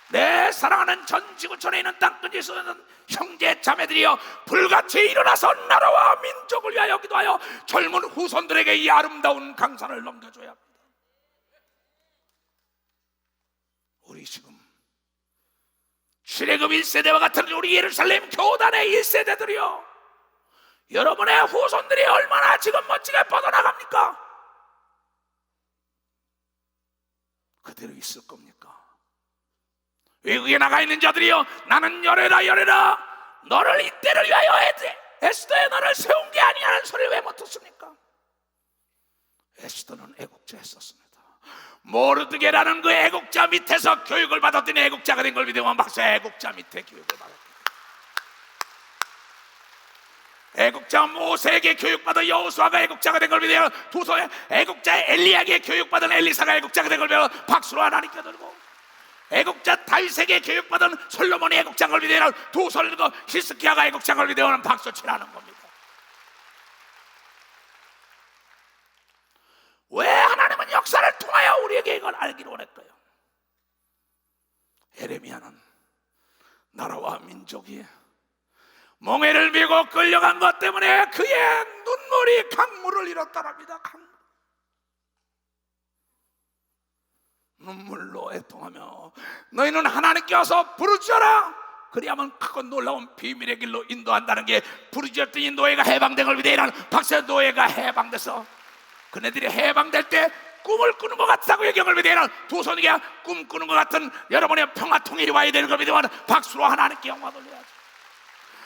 Speaker 2: 내 사랑하는 전 지구촌에 있는 땅끝에 있는 형제 자매들이여 불같이 일어나서 나라와 민족을 위하여 기도하여 젊은 후손들에게 이 아름다운 강산을 넘겨줘야 합니다. 우리 지금 출애굽 1세대와 같은 우리 예루살렘 교단의 1세대들이여 여러분의 후손들이 얼마나 지금 멋지게 뻗어나갑니까? 그대로 있을 겁니까? 외국에 나가 있는 자들이여, 나는 열애라 열애라, 너를 이때를 위하여 에스더의 너를 세운 게 아니냐는 소리를 왜 못 듣습니까? 에스더는 애국자였었습니다. 모르드게라는 그 애국자 밑에서 교육을 받았더니 애국자가 된 걸 믿으면 박수. 애국자 밑에 교육을 받았다. 애국자 모세에게 교육받은 여호수아가 애국자가 된 걸 믿으면 두손에 애국자 엘리야에게 교육받은 엘리사가 애국자가 된 걸 믿으면 박수로 하나님께 들고, 애국자 다윗에게 교육받은 솔로몬이 애국자인 걸 믿으면 두 손을 들고 히스기야가 애국자인 걸 믿으면 박수 치라는 겁니다. 왜 하나님은 역사를 통하여 우리에게 이걸 알기를 원했어요? 에레미야는 나라와 민족이 멍에를 메고 끌려간 것 때문에 그의 눈물이 강물을 잃었다랍니다. 눈물로 애통하며 너희는 하나님께 와서 부르짖어라, 그리하면 크고 놀라운 비밀의 길로 인도한다는 게, 부르짖었더니 노예가 해방된 걸 믿으라는 박사. 노예가 해방돼서 그네들이 해방될 때 꿈을 꾸는 것 같다고 얘기한 믿으면 두 손이게 꿈 꾸는 것 같은 여러분의 평화 통일이 와야 되는 걸 믿으면 박수로 하나님께 영광 돌려야죠.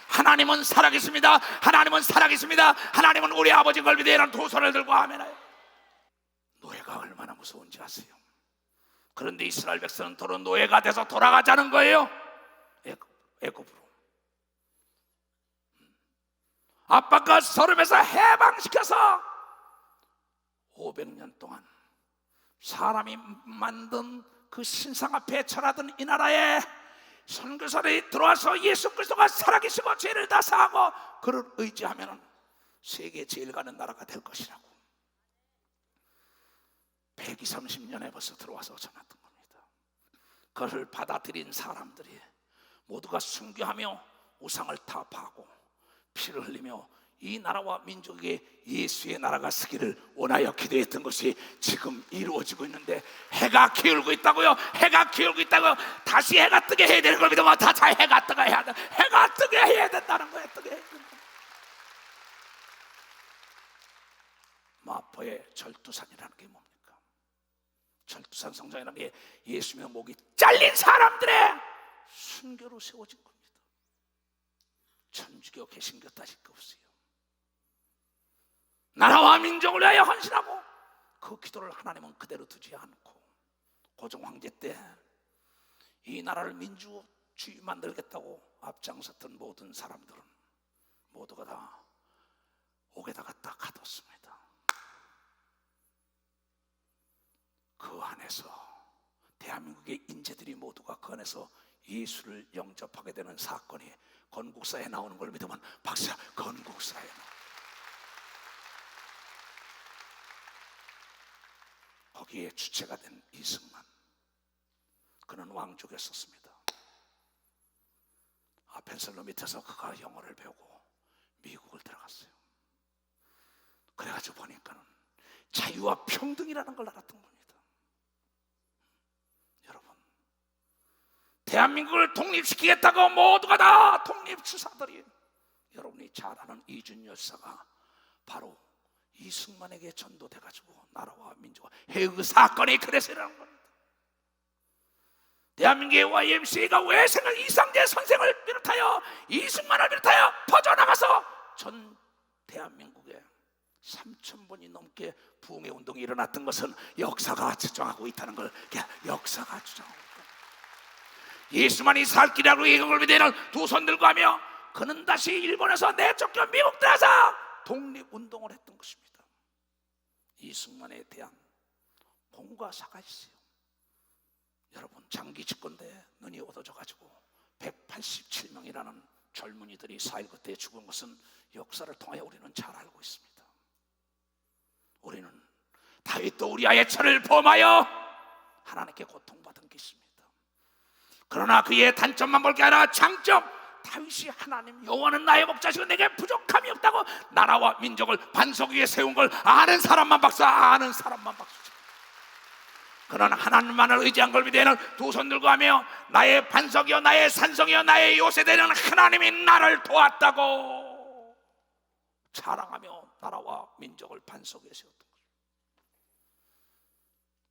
Speaker 2: 하나님은 살아계십니다. 하나님은 살아계십니다. 하나님은 우리 아버지인 걸 믿으면 두 손을 들고 아멘하여. 노예가 얼마나 무서운지 아세요? 그런데 이스라엘 백성은 도로 노예가 돼서 돌아가자는 거예요. 애굽으로. 압박과 서름에서 해방시켜서 500년 동안 사람이 만든 그 신상 앞에 절하던 이 나라에 선교사들이 들어와서 예수 그리스도가 살아계시고 죄를 다 사하고 그를 의지하면 세계 제일 가는 나라가 될 것이라고 120~30년에 벌써 들어와서 전했던 겁니다. 그를 받아들인 사람들이 모두가 순교하며 우상을 타파하고 피를 흘리며 이 나라와 민족에게 예수의 나라가 서기를 원하여 기도했던 것이 지금 이루어지고 있는데, 해가 기울고 있다고요. 해가 기울고 있다고요. 다시 해가 뜨게 해야 되는 걸 믿으면 다시 해가 뜨게 해야 돼. 해가 뜨게 해야 된다는 거예요. 뜨게 해야 된다. 마포의 절두산이라는 게 뭡니까? 절두산 성전이라는 게 예수님의 목이 잘린 사람들의 순교로 세워진 겁니다. 천주교 개신교 따질 거 없어요. 나라와 민족을 위하여 헌신하고 그 기도를 하나님은 그대로 두지 않고 고종 황제 때 이 나라를 민주주의 만들겠다고 앞장섰던 모든 사람들은 모두가 다 옥에다가 딱 가뒀습니다. 그 안에서 대한민국의 인재들이 모두가 그 안에서 예수를 영접하게 되는 사건이 건국사에 나오는 걸 믿으면 박사. 건국사에 나옵니다. 거기에 주체가 된 이승만, 그는 왕족이었습니다. 펜슬러 밑에서 그가 영어를 배우고 미국을 들어갔어요. 그래가지고 보니까는 자유와 평등이라는 걸 알았던 겁니다. 여러분, 대한민국을 독립시키겠다고 모두가 다 독립투사들이, 여러분이 잘 아는 이준 열사가 바로 이승만에게 전도돼가지고 나라와 민족과 해그 사건이 그래서 일어난 겁니다. 대한민국의 YMCA가 왜 이상재 선생을 비롯하여 이승만을 비롯하여 퍼져나가서 전 대한민국에 3,000번이 넘게 부흥의 운동이 일어났던 것은 역사가 주장하고 있다는 걸, 역사가 주장하고 있다. 예수만이 살 길이라고 예금을 믿는 두 손 들고 하며 그는 다시 일본에서 내쫓겨 미국 들어가서 독립운동을 했던 것입니다. 이승만에 대한 공과 사가 있어요. 여러분, 장기 집권대에 눈이 어두워져가지고 187명이라는 젊은이들이 4.19 때 죽은 것은 역사를 통하여 우리는 잘 알고 있습니다. 우리는 다윗도 우리아의 철을 범하여 하나님께 고통받은 게 있습니다. 그러나 그의 단점만 볼 게 아니라 장점, 다윗이 하나님 여호와는 나의 목자시고 내게 부족함이 없다고 나라와 민족을 반석 위에 세운 걸 아는 사람만 박수, 아는 사람만 박수. 그는 하나님만을 의지한 걸 믿으면 두 손 들고 하며 나의 반석이여 나의 산성이여 나의 요새되는 하나님이 나를 도왔다고. 자랑하며 나라와 민족을 반석에 세웠던 거죠.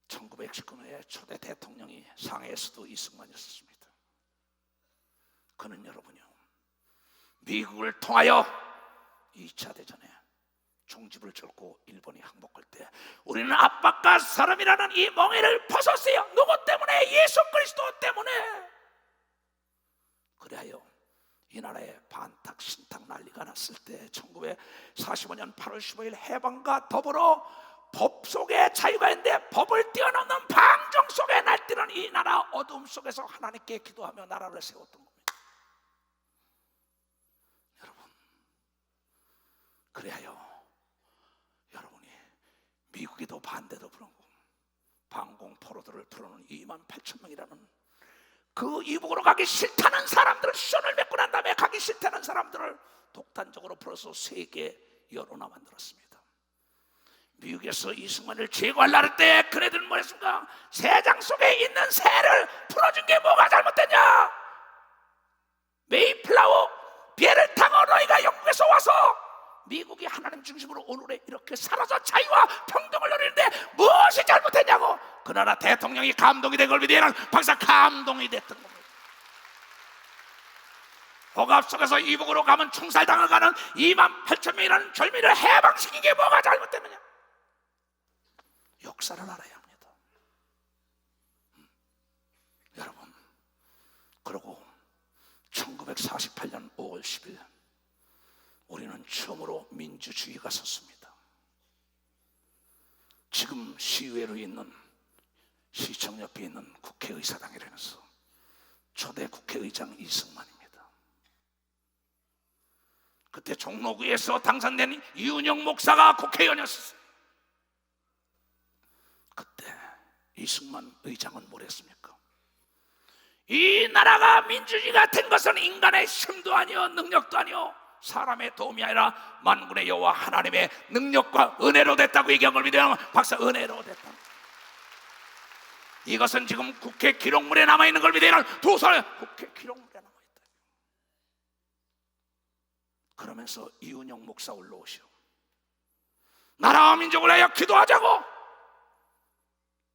Speaker 2: 1919년에 초대 대통령이 상해의 수도 이승만이었습니다. 그는 여러분요, 미국을 통하여 2차 대전에 종집을 쫓고 일본이 항복할 때 우리는 압박과 사람이라는 이 멍에를 벗었어요. 누구 때문에? 예수 그리스도 때문에. 그래야 이 나라에 반탁 신탁 난리가 났을 때 1945년 8월 15일 해방과 더불어 법 속에 자유가 있는데 법을 뛰어넘는 방정 속에 날뛰는 이 나라 어둠 속에서 하나님께 기도하며 나라를 세웠던 겁니다. 여러분, 그래야 여러분이 미국에도 반대도 부르고 방공 포로들을 풀어놓은 2만 8천 명이라는 그 이북으로 가기 싫다는 사람들을 시선을 맺고 난 다음에 가기 싫다는 사람들을 독단적으로 풀어서 세계 여론화 만들었습니다. 미국에서 이승만을 제거하려는 때 그네들 뭐랬습니까? 새장 속에 있는 새를 풀어준 게 뭐가 잘못됐냐? 메이플라워 배를 타고 너희가 영국에서 와서 미국이 하나님 중심으로 오늘에 이렇게 살아서 자유와 평등을 누리는데 무엇이 잘못했냐고. 그 나라 대통령이 감동이 된 걸 믿으면 박사 감동이 됐던 겁니다. 억압 속에서 이북으로 가면 총살당하는 2만 8천 명이라는 절민을 해방시킨 게 뭐가 잘못됐느냐? 역사를 알아야 합니다. 여러분, 그리고 1948년 5월 10일 우리는 처음으로 민주주의가 섰습니다. 지금 시의회로 있는 시청 옆에 있는 국회의사당이라면서 초대 국회의장 이승만입니다. 그때 종로구에서 당선된 이윤영 목사가 국회의원이었어요. 그때 이승만 의장은 뭐랬습니까? 이 나라가 민주주의가 된 것은 인간의 힘도 아니요 능력도 아니요 사람의 도움이 아니라 만군의 여호와 하나님의 능력과 은혜로 됐다고 얘기한 걸 믿으면 박사 은혜로 됐다. 이것은 지금 국회 기록물에 남아있는 걸 믿으면 두 손에 국회 기록물에 남아있다. 그러면서 이윤영 목사 올라오시오. 나라와 민족을 위하여 기도하자고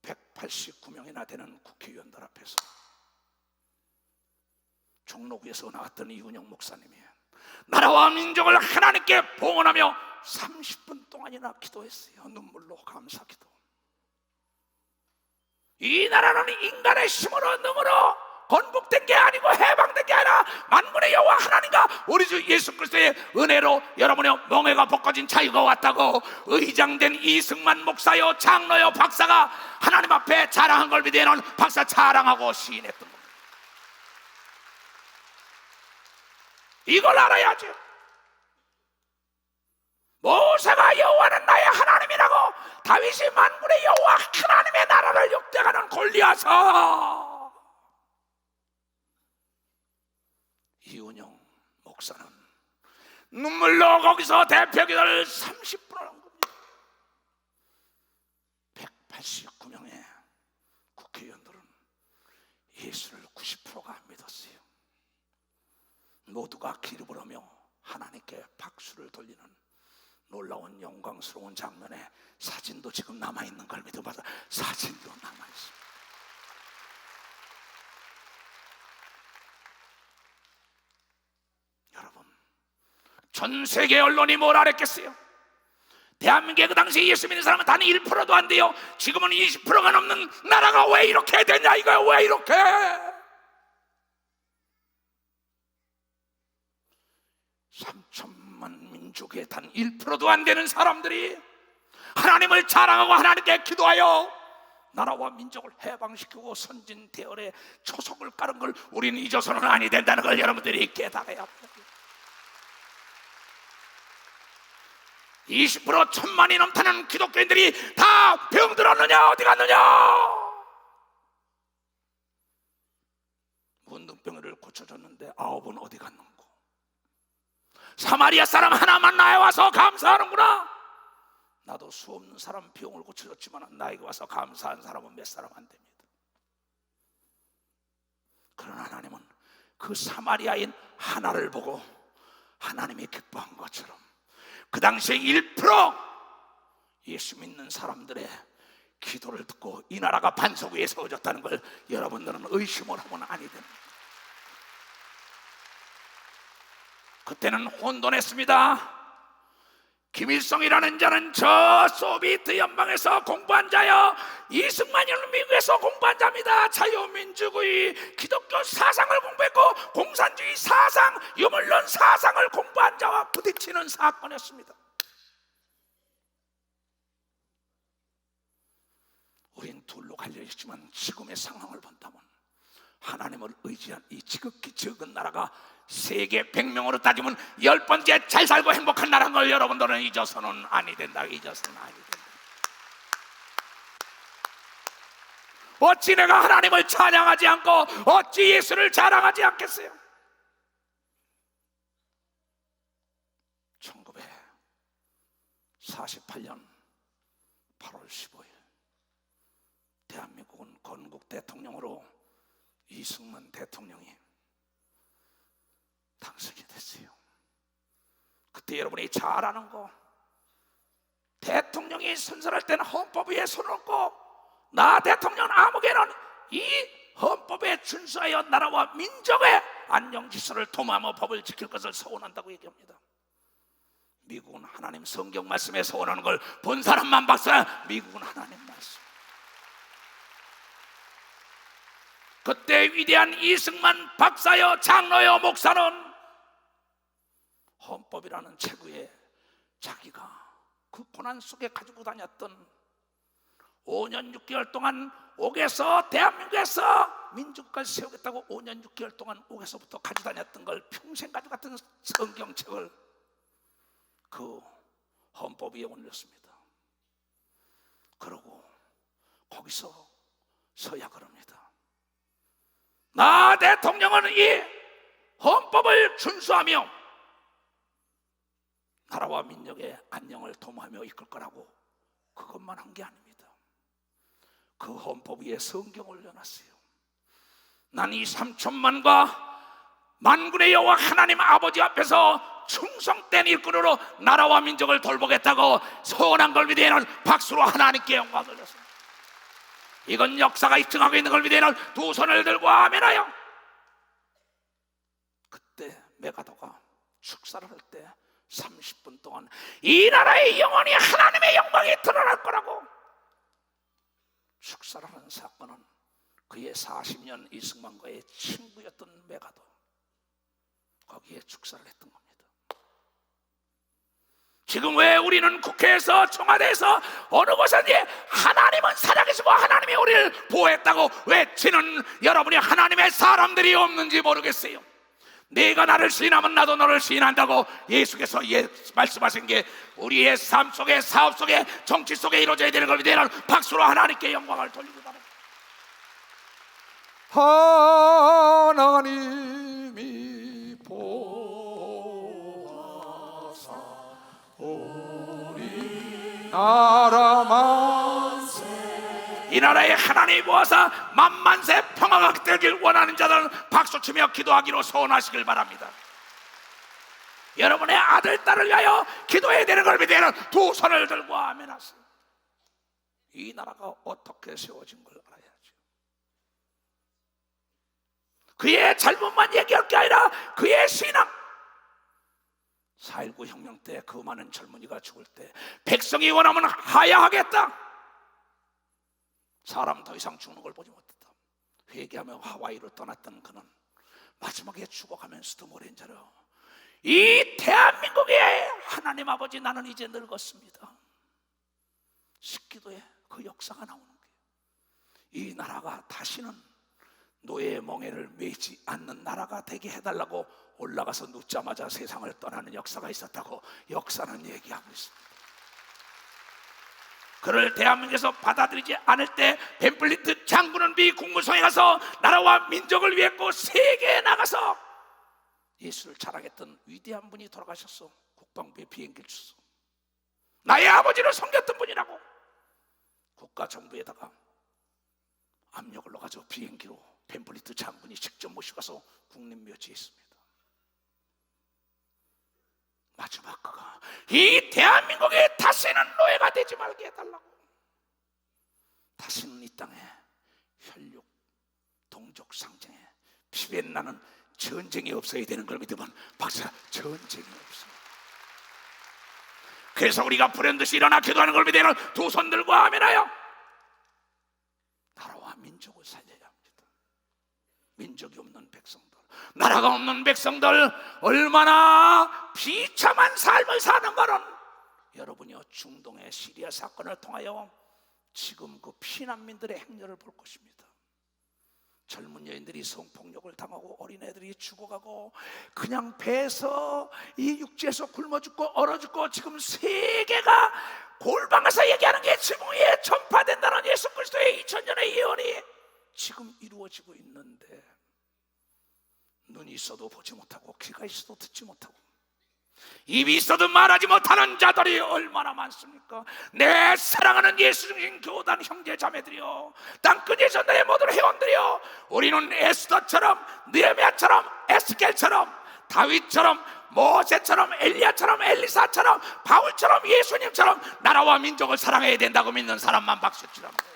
Speaker 2: 189명이나 되는 국회의원들 앞에서 종로구에서 나왔던 이윤영 목사님이 나라와 민족을 하나님께 봉헌하며 30분 동안이나 기도했어요. 눈물로 감사기도. 이 나라는 인간의 힘으로 능으로 건국된 게 아니고 해방된 게 아니라 만군의 여호와 하나님과 우리 주 예수 그리스도의 은혜로 여러분의 멍에가 벗겨진 자유가 왔다고 의장된 이승만 목사요 장로요 박사가 하나님 앞에 자랑한 걸 믿으면 박사 자랑하고 시인했던 겁니다. 이걸 알아야죠. 모세가 여호와는 나의 하나님이라고 다윗이 만군의 여호와 하나님의 나라를 역대하는 골리앗아. 이윤영 목사는 눈물로 거기서 대표기도를 30분을 한 겁니다. 189명의 국회의원들은 예수를 90%가 믿었어요. 모두가 기립을 하며 하나님께 박수를 돌리는 놀라운 영광스러운 장면에 사진도 지금 남아있는 걸 믿어봐서 사진도 남아있습니다. 여러분, 전 세계 언론이 뭐라 그랬겠어요? 대한민국에 그 당시 예수 믿는 사람은 단 1%도 안 돼요. 지금은 20%가 넘는 나라가 왜 이렇게 되냐 이거야. 왜 이렇게? 민족의 단 1%도 안 되는 사람들이 하나님을 자랑하고 하나님께 기도하여 나라와 민족을 해방시키고 선진 대열에 초석을 깔은 걸 우리는 잊어서는 아니 된다는 걸 여러분들이 깨달아야 합니다. 20% 1000만이 넘다는 기독교인들이 다 병들었느냐? 어디 갔느냐? 문둥병을 고쳐줬는데 9은 어디 갔는고? 사마리아 사람 하나만 나에 와서 감사하는구나. 나도 수 없는 사람 병을 고쳐줬지만 나에게 와서 감사한 사람은 몇 사람 안 됩니다. 그러나 하나님은 그 사마리아인 하나를 보고 하나님이 기뻐한 것처럼 그 당시에 1% 예수 믿는 사람들의 기도를 듣고 이 나라가 반석 위에 세워졌다는 걸 여러분들은 의심을 하면 아니 됩니다. 그때는 혼돈했습니다. 김일성이라는 자는 저 소비에트 연방에서 공부한 자여, 이승만이는 미국에서 공부한 자입니다. 자유민주주의 기독교 사상을 공부했고 공산주의 사상, 유물론 사상을 공부한 자와 부딪히는 사건이었습니다. 우린 둘로 갈려있지만 지금의 상황을 본다면 하나님을 의지한 이 지극히 적은 나라가 세계 100명으로 따지면 10번째 잘 살고 행복한 나라인 걸 여러분들은 잊어서는 아니 된다. 잊어서는 아니 된다. 어찌 내가 하나님을 찬양하지 않고 어찌 예수를 자랑하지 않겠어요? 1948년 8월 15일 대한민국은 건국 대통령으로 이승만 대통령이 당선이 됐어요. 그때 여러분이 잘 아는 거, 대통령이 선선할 때는 헌법 위에 손을 얹고 나 대통령 아무개는 이 헌법에 준수하여 나라와 민족의 안녕질서를 도모하며 법을 지킬 것을 서원한다고 얘기합니다. 미국은 하나님 성경 말씀에 서원하는 걸 본 사람만 박사야. 미국은 하나님 말씀. 그때 위대한 이승만 박사여, 장로여, 목사는 헌법이라는 책 위에 자기가 그 고난 속에 가지고 다녔던 5년 6개월 동안 옥에서, 대한민국에서 민주국가를 세우겠다고 5년 6개월 동안 옥에서부터 가지고 다녔던 걸 평생 가지고 갔던 성경책을 그 헌법 위에 올렸습니다. 그러고 거기서 서약을 합니다. 나 대통령은 이 헌법을 준수하며 나라와 민족의 안녕을 도모하며 이끌 거라고, 그것만 한 게 아닙니다. 그 헌법 위에 성경을 올려놨어요. 난 이 3천만과 만군의 여호와 하나님 아버지 앞에서 충성된 일꾼으로 나라와 민족을 돌보겠다고 서원한 걸 위대한 박수로 하나님께 영광을 돌렸습니다. 이건 역사가 입증하고 있는 걸 위대한 두 손을 들고 아멘하여. 그때 메가더가 축사를 할 때 30분 동안 이 나라의 영원히 하나님의 영광이 드러날 거라고 축사를 하는 사건은 그의 40년 이승만과의 친구였던 메가더, 거기에 축사를 했던 겁니다. 지금 왜 우리는 국회에서, 청와대에서, 어느 곳에든지 하나님은 살아계시고 하나님이 우리를 보호했다고 외치는 여러분이 하나님의 사람들이 없는지 모르겠어요. 네가 나를 시인하면 나도 너를 시인한다고 예수께서 말씀하신 게 우리의 삶 속에, 사업 속에, 정치 속에 이루어져야 되는 걸 위대한 박수로 하나님께 영광을 돌리고 바랍니다.
Speaker 3: 하나님이 보호하사 우리 나라 만세.
Speaker 2: 이 나라에 하나님이 보아서 만만세 평화가 되길 원하는 자들은 박수치며 기도하기로 소원하시길 바랍니다. 여러분의 아들, 딸을 위하여 기도해야 되는 걸 믿는 두 손을 들고 아멘하세요. 이 나라가 어떻게 세워진 걸 알아야죠. 그의 잘못만 얘기할 게 아니라 그의 신앙. 4.19 혁명 때 그 많은 젊은이가 죽을 때 백성이 원하면 하야하겠다. 사람 더 이상 죽는 걸 보지 못했다. 회개하며 하와이로 떠났던 그는 마지막에 죽어가면서도 모렌자로 이 대한민국의 하나님 아버지, 나는 이제 늙었습니다. 식기도에 그 역사가 나오는 거예요. 이 나라가 다시는 노예의 멍에를 매지 않는 나라가 되게 해달라고 올라가서 눕자마자 세상을 떠나는 역사가 있었다고 역사는 얘기하고 있습니다. 그를 대한민국에서 받아들이지 않을 때 벤플리트 장군은 미 국무성에 가서 나라와 민족을 위했고 세계에 나가서 예수를 자랑했던 위대한 분이 돌아가셨어. 국방부에 비행기를 줬어. 나의 아버지를 섬겼던 분이라고. 국가정부에다가 압력을 넣어가지고 비행기로 벤플리트 장군이 직접 모시고 가서 국립묘지에 있습니다. 마지막 그가 이 대한민국이 다시는 노예가 되지 말게 해달라고. 다시는 이 땅에 혈육, 동족 상쟁에 피변나는 전쟁이 없어야 되는 걸 믿으면 박사, 전쟁이 없어요. 그래서 우리가 불현듯이 일어나 기도하는 걸 믿으면 두 손 들고 아멘하여 나라와 민족을 살려야 합니다. 민족이 없는 백성들, 나라가 없는 백성들 얼마나 비참한 삶을 사는 거는 여러분이요 중동의 시리아 사건을 통하여 지금 그 피난민들의 행렬을 볼 것입니다. 젊은 여인들이 성폭력을 당하고 어린애들이 죽어가고 그냥 배에서 이 육지에서 굶어 죽고 얼어 죽고 지금 세계가 골방에서 얘기하는 게 지금 위에 전파된다는 예수 그리스도의 2000년의 예언이 지금 이루어지고 있는데 눈이 있어도 보지 못하고 귀가 있어도 듣지 못하고 입이 있어도 말하지 못하는 자들이 얼마나 많습니까? 내 사랑하는 예수 중심 교단 형제 자매들이여, 땅끝에서 내 모든 회원들이여, 우리는 에스더처럼 느헤미야처럼 에스겔처럼 다윗처럼 모세처럼 엘리야처럼 엘리사처럼 바울처럼 예수님처럼 나라와 민족을 사랑해야 된다고 믿는 사람만 박수 치라는 거예요.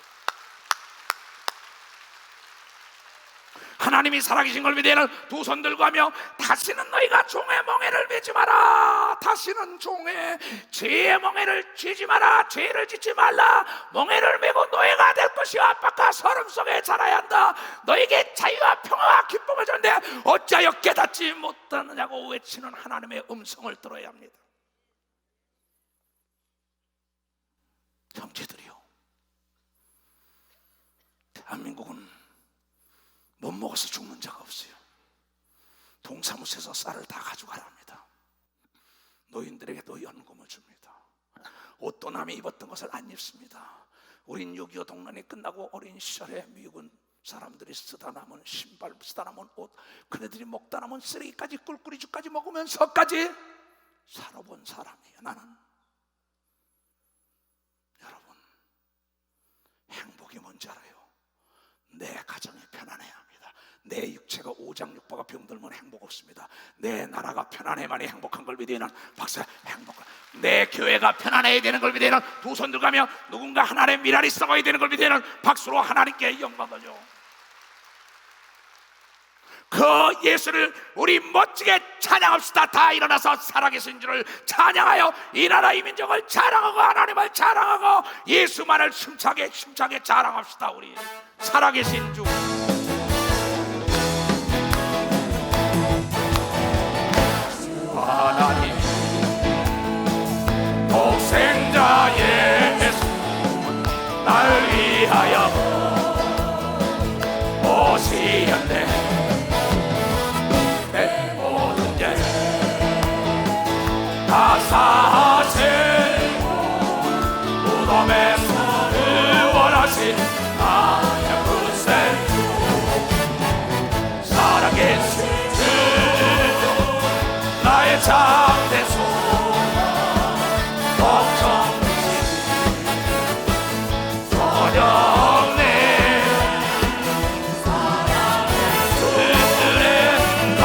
Speaker 2: 하나님이 살아계신 걸 믿으면 두 손 들고 하며 다시는 너희가 종의 멍에를 매지 마라. 다시는 종의 죄의 멍에를 쥐지 마라. 죄를 짓지 말라. 멍에를 메고 노예가 될 것이요 압박과 서름 속에 자라야 한다. 너에게 자유와 평화와 기쁨을 주는데 어찌하여 깨닫지 못하느냐고 외치는 하나님의 음성을 들어야 합니다. 형제들이요, 대한민국은 못 먹어서 죽는 자가 없어요. 동사무소에서 쌀을 다 가져가라 합니다. 노인들에게도 연금을 줍니다. 옷도 남이 입었던 것을 안 입습니다. 우린 6.25 동란이 끝나고 어린 시절에 미군 사람들이 쓰다 남은 신발, 쓰다 남은 옷, 그네들이 먹다 남은 쓰레기까지 꿀꿀이죽까지 먹으면서까지 살아본 사람이에요. 나는 여러분, 행복이 뭔지 알아요? 내 가정이 편안해야 합니다. 내 육체가 오장육부가 병들면 행복 없습니다. 내 나라가 편안해야만이 행복한 걸 믿으면 박사 행복한, 내 교회가 편안해야 되는 걸 믿으면 두 손 들가며 누군가 하나님의 미랄이 썩어야 되는 걸 믿으면 박수로 하나님께 영광을 줘. 그 예수를 우리 멋지게 찬양합시다. 다 일어나서 살아계신 주를 찬양하여 이 나라 이 민족을 자랑하고 하나님을 자랑하고 예수만을 힘차게 자랑합시다. 우리 살아계신 주 하나님, 독생자 예수 날 위하여 오시었네. 내 모든 죄 다 사하시고 무덤에서 의원하신 나의 구세주 살아계신 나의 참된 소망 걱정이지 전혀 없네. 그들의 날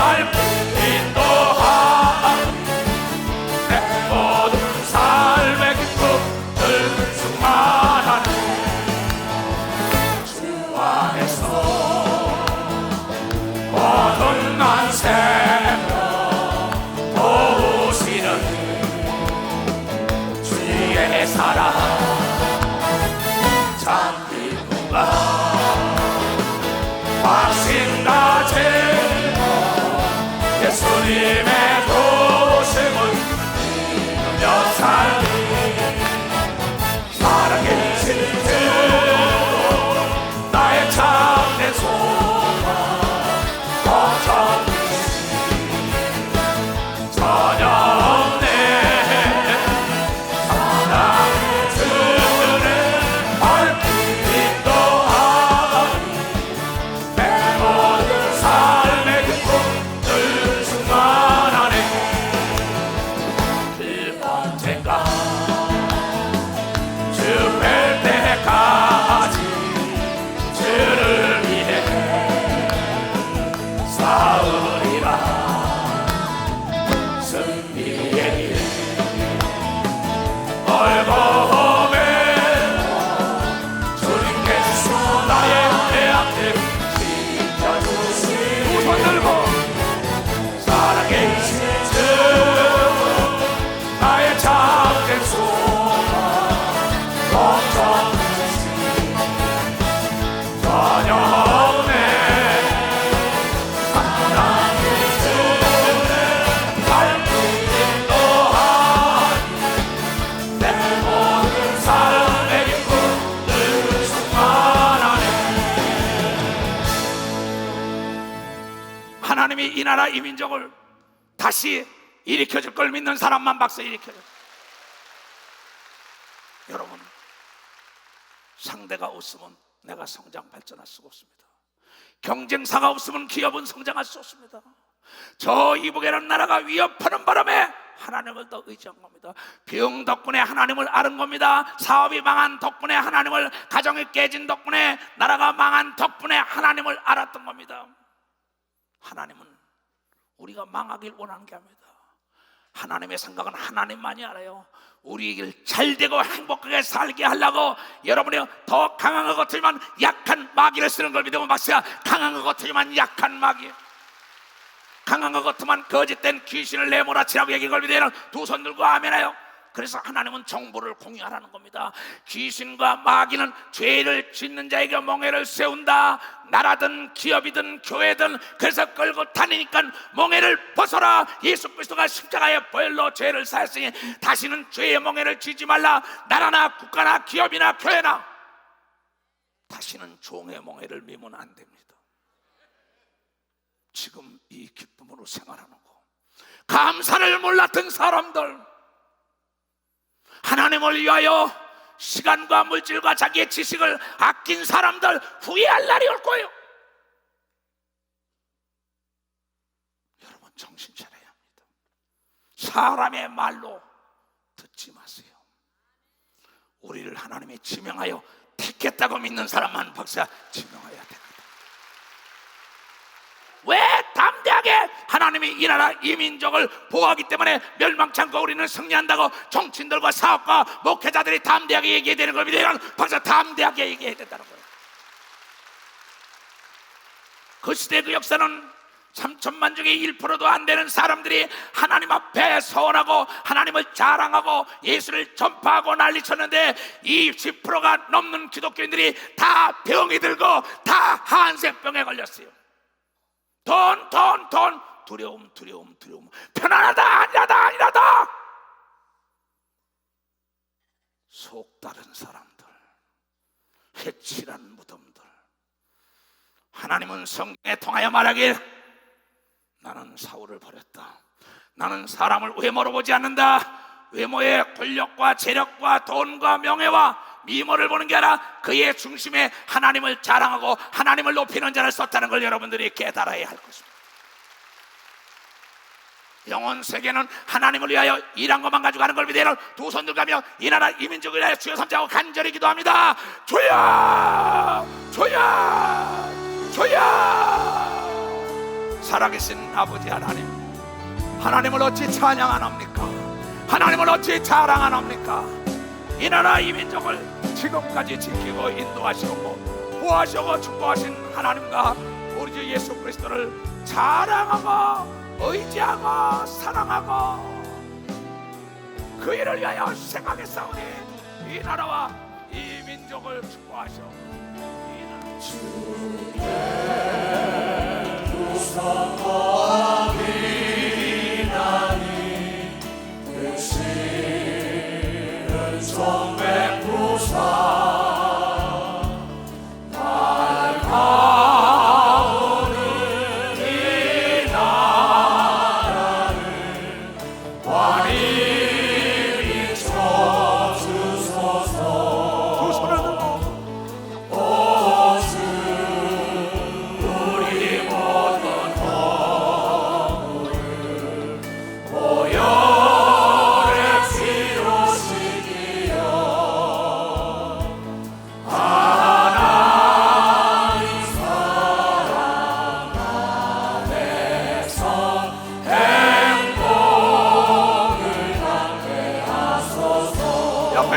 Speaker 2: 인도하니 내 모든 삶의 기쁨을 충만하네. 주 안에서 모든 난세 사랑 참기구가 확신가진 예수님의 도심을 믿으며 살리 살아계신 주 나의 참된 소망 걱정이지 전혀 삶의 기쁨을 충만하네. 하나님이 이 나라 이 민족을 다시 일으켜줄 걸 믿는 사람만 박수 일으켜줘. 여러분, 상대가 없으면 내가 성장 발전할 수가 없습니다. 경쟁사가 없으면 기업은 성장할 수 없습니다. 저 이북이라는 나라가 위협하는 바람에 하나님을 더 의지한 겁니다. 병 덕분에 하나님을 아는 겁니다. 사업이 망한 덕분에 하나님을, 가정이 깨진 덕분에, 나라가 망한 덕분에 하나님을 알았던 겁니다. 하나님은 우리가 망하길 원하는 게 아닙니다. 하나님의 생각은 하나님만이 알아요. 우리에게 잘되고 행복하게 살게 하려고 여러분이 더 강한 것 같으면 약한 마귀를 쓰는 걸 믿으면 박수야. 강한 것 같으면 약한 마귀, 강한 것 같으면 거짓된 귀신을 내몰아치라고 얘기한 걸 믿으면 두 손 들고 아멘해요. 그래서 하나님은 정보를 공유하라는 겁니다. 귀신과 마귀는 죄를 짓는 자에게 멍에를 세운다. 나라든 기업이든 교회든. 그래서 끌고 다니니까 멍에를 벗어라. 예수 그리스도가 십자가의 보혈로 죄를 사했으니 다시는 죄의 멍에를 쥐지 말라. 나라나 국가나 기업이나 교회나 다시는 종의 멍에를 미면 안 됩니다. 지금 이 기쁨으로 생활하는 거, 감사를 몰랐던 사람들, 하나님을 위하여 시간과 물질과 자기의 지식을 아낀 사람들, 후회할 날이 올 거예요. 여러분, 정신 차려야 합니다. 사람의 말로 듣지 마세요. 우리를 하나님이 지명하여 택했다고 믿는 사람만 박사 지명해야 됩니다. 왜 담대하게 하나님이 이 나라 이 민족을 보호하기 때문에 멸망치 않고 우리는 승리한다고 정치인들과 사업가 목회자들이 담대하게 얘기해야 되는 걸 믿으면 박사 담대하게 얘기해야 된다는 거예요. 그 시대 그 역사는 3천만 중에 1%도 안 되는 사람들이 하나님 앞에 서원하고 하나님을 자랑하고 예수를 전파하고 난리쳤는데 이 10%가 넘는 기독교인들이 다 병이 들고 다 한센병에 걸렸어요. 돈, 두려움, 편안하다, 아니라다. 속 다른 사람들, 해칠한 무덤들. 하나님은 성경에 통하여 말하길, 나는 사울을 버렸다. 나는 사람을 외모로 보지 않는다. 외모의 권력과 재력과 돈과 명예와 미모를 보는 게 아니라 그의 중심에 하나님을 자랑하고 하나님을 높이는 자를 썼다는 걸 여러분들이 깨달아야 할 것입니다. 영혼 세계는 하나님을 위하여 일한 것만 가지고 가는 걸 믿으면 두 손 들가며 이 나라 이 민족을 위하여 주여 삼자고 간절히 기도합니다. 주여, 주여, 주여. 살아계신 아버지 하나님, 하나님을 어찌 찬양 안 합니까? 하나님을 어찌 자랑 안 합니까? 이 나라 이 민족을 지금까지 지키고 인도하시고 보호하시고 축복하신 하나님과 우리 주 예수 그리스도를 자랑하고 의지하고 사랑하고 그 일을 위하여 생각했사오니 이 나라와 이 민족을 축복하시오. 주의 구속과 비난이 되시는 정백부사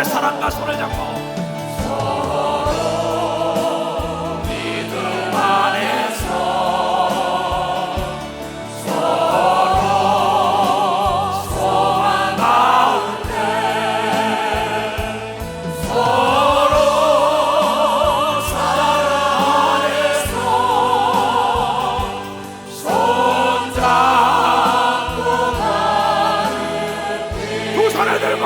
Speaker 2: 사랑과 손을 잡고 서로 믿음 안에서 서로 소망 가운데 서로 사랑 안에서 손잡고 가는 두 손을 들고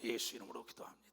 Speaker 2: 예수 이름으로 기도합니다.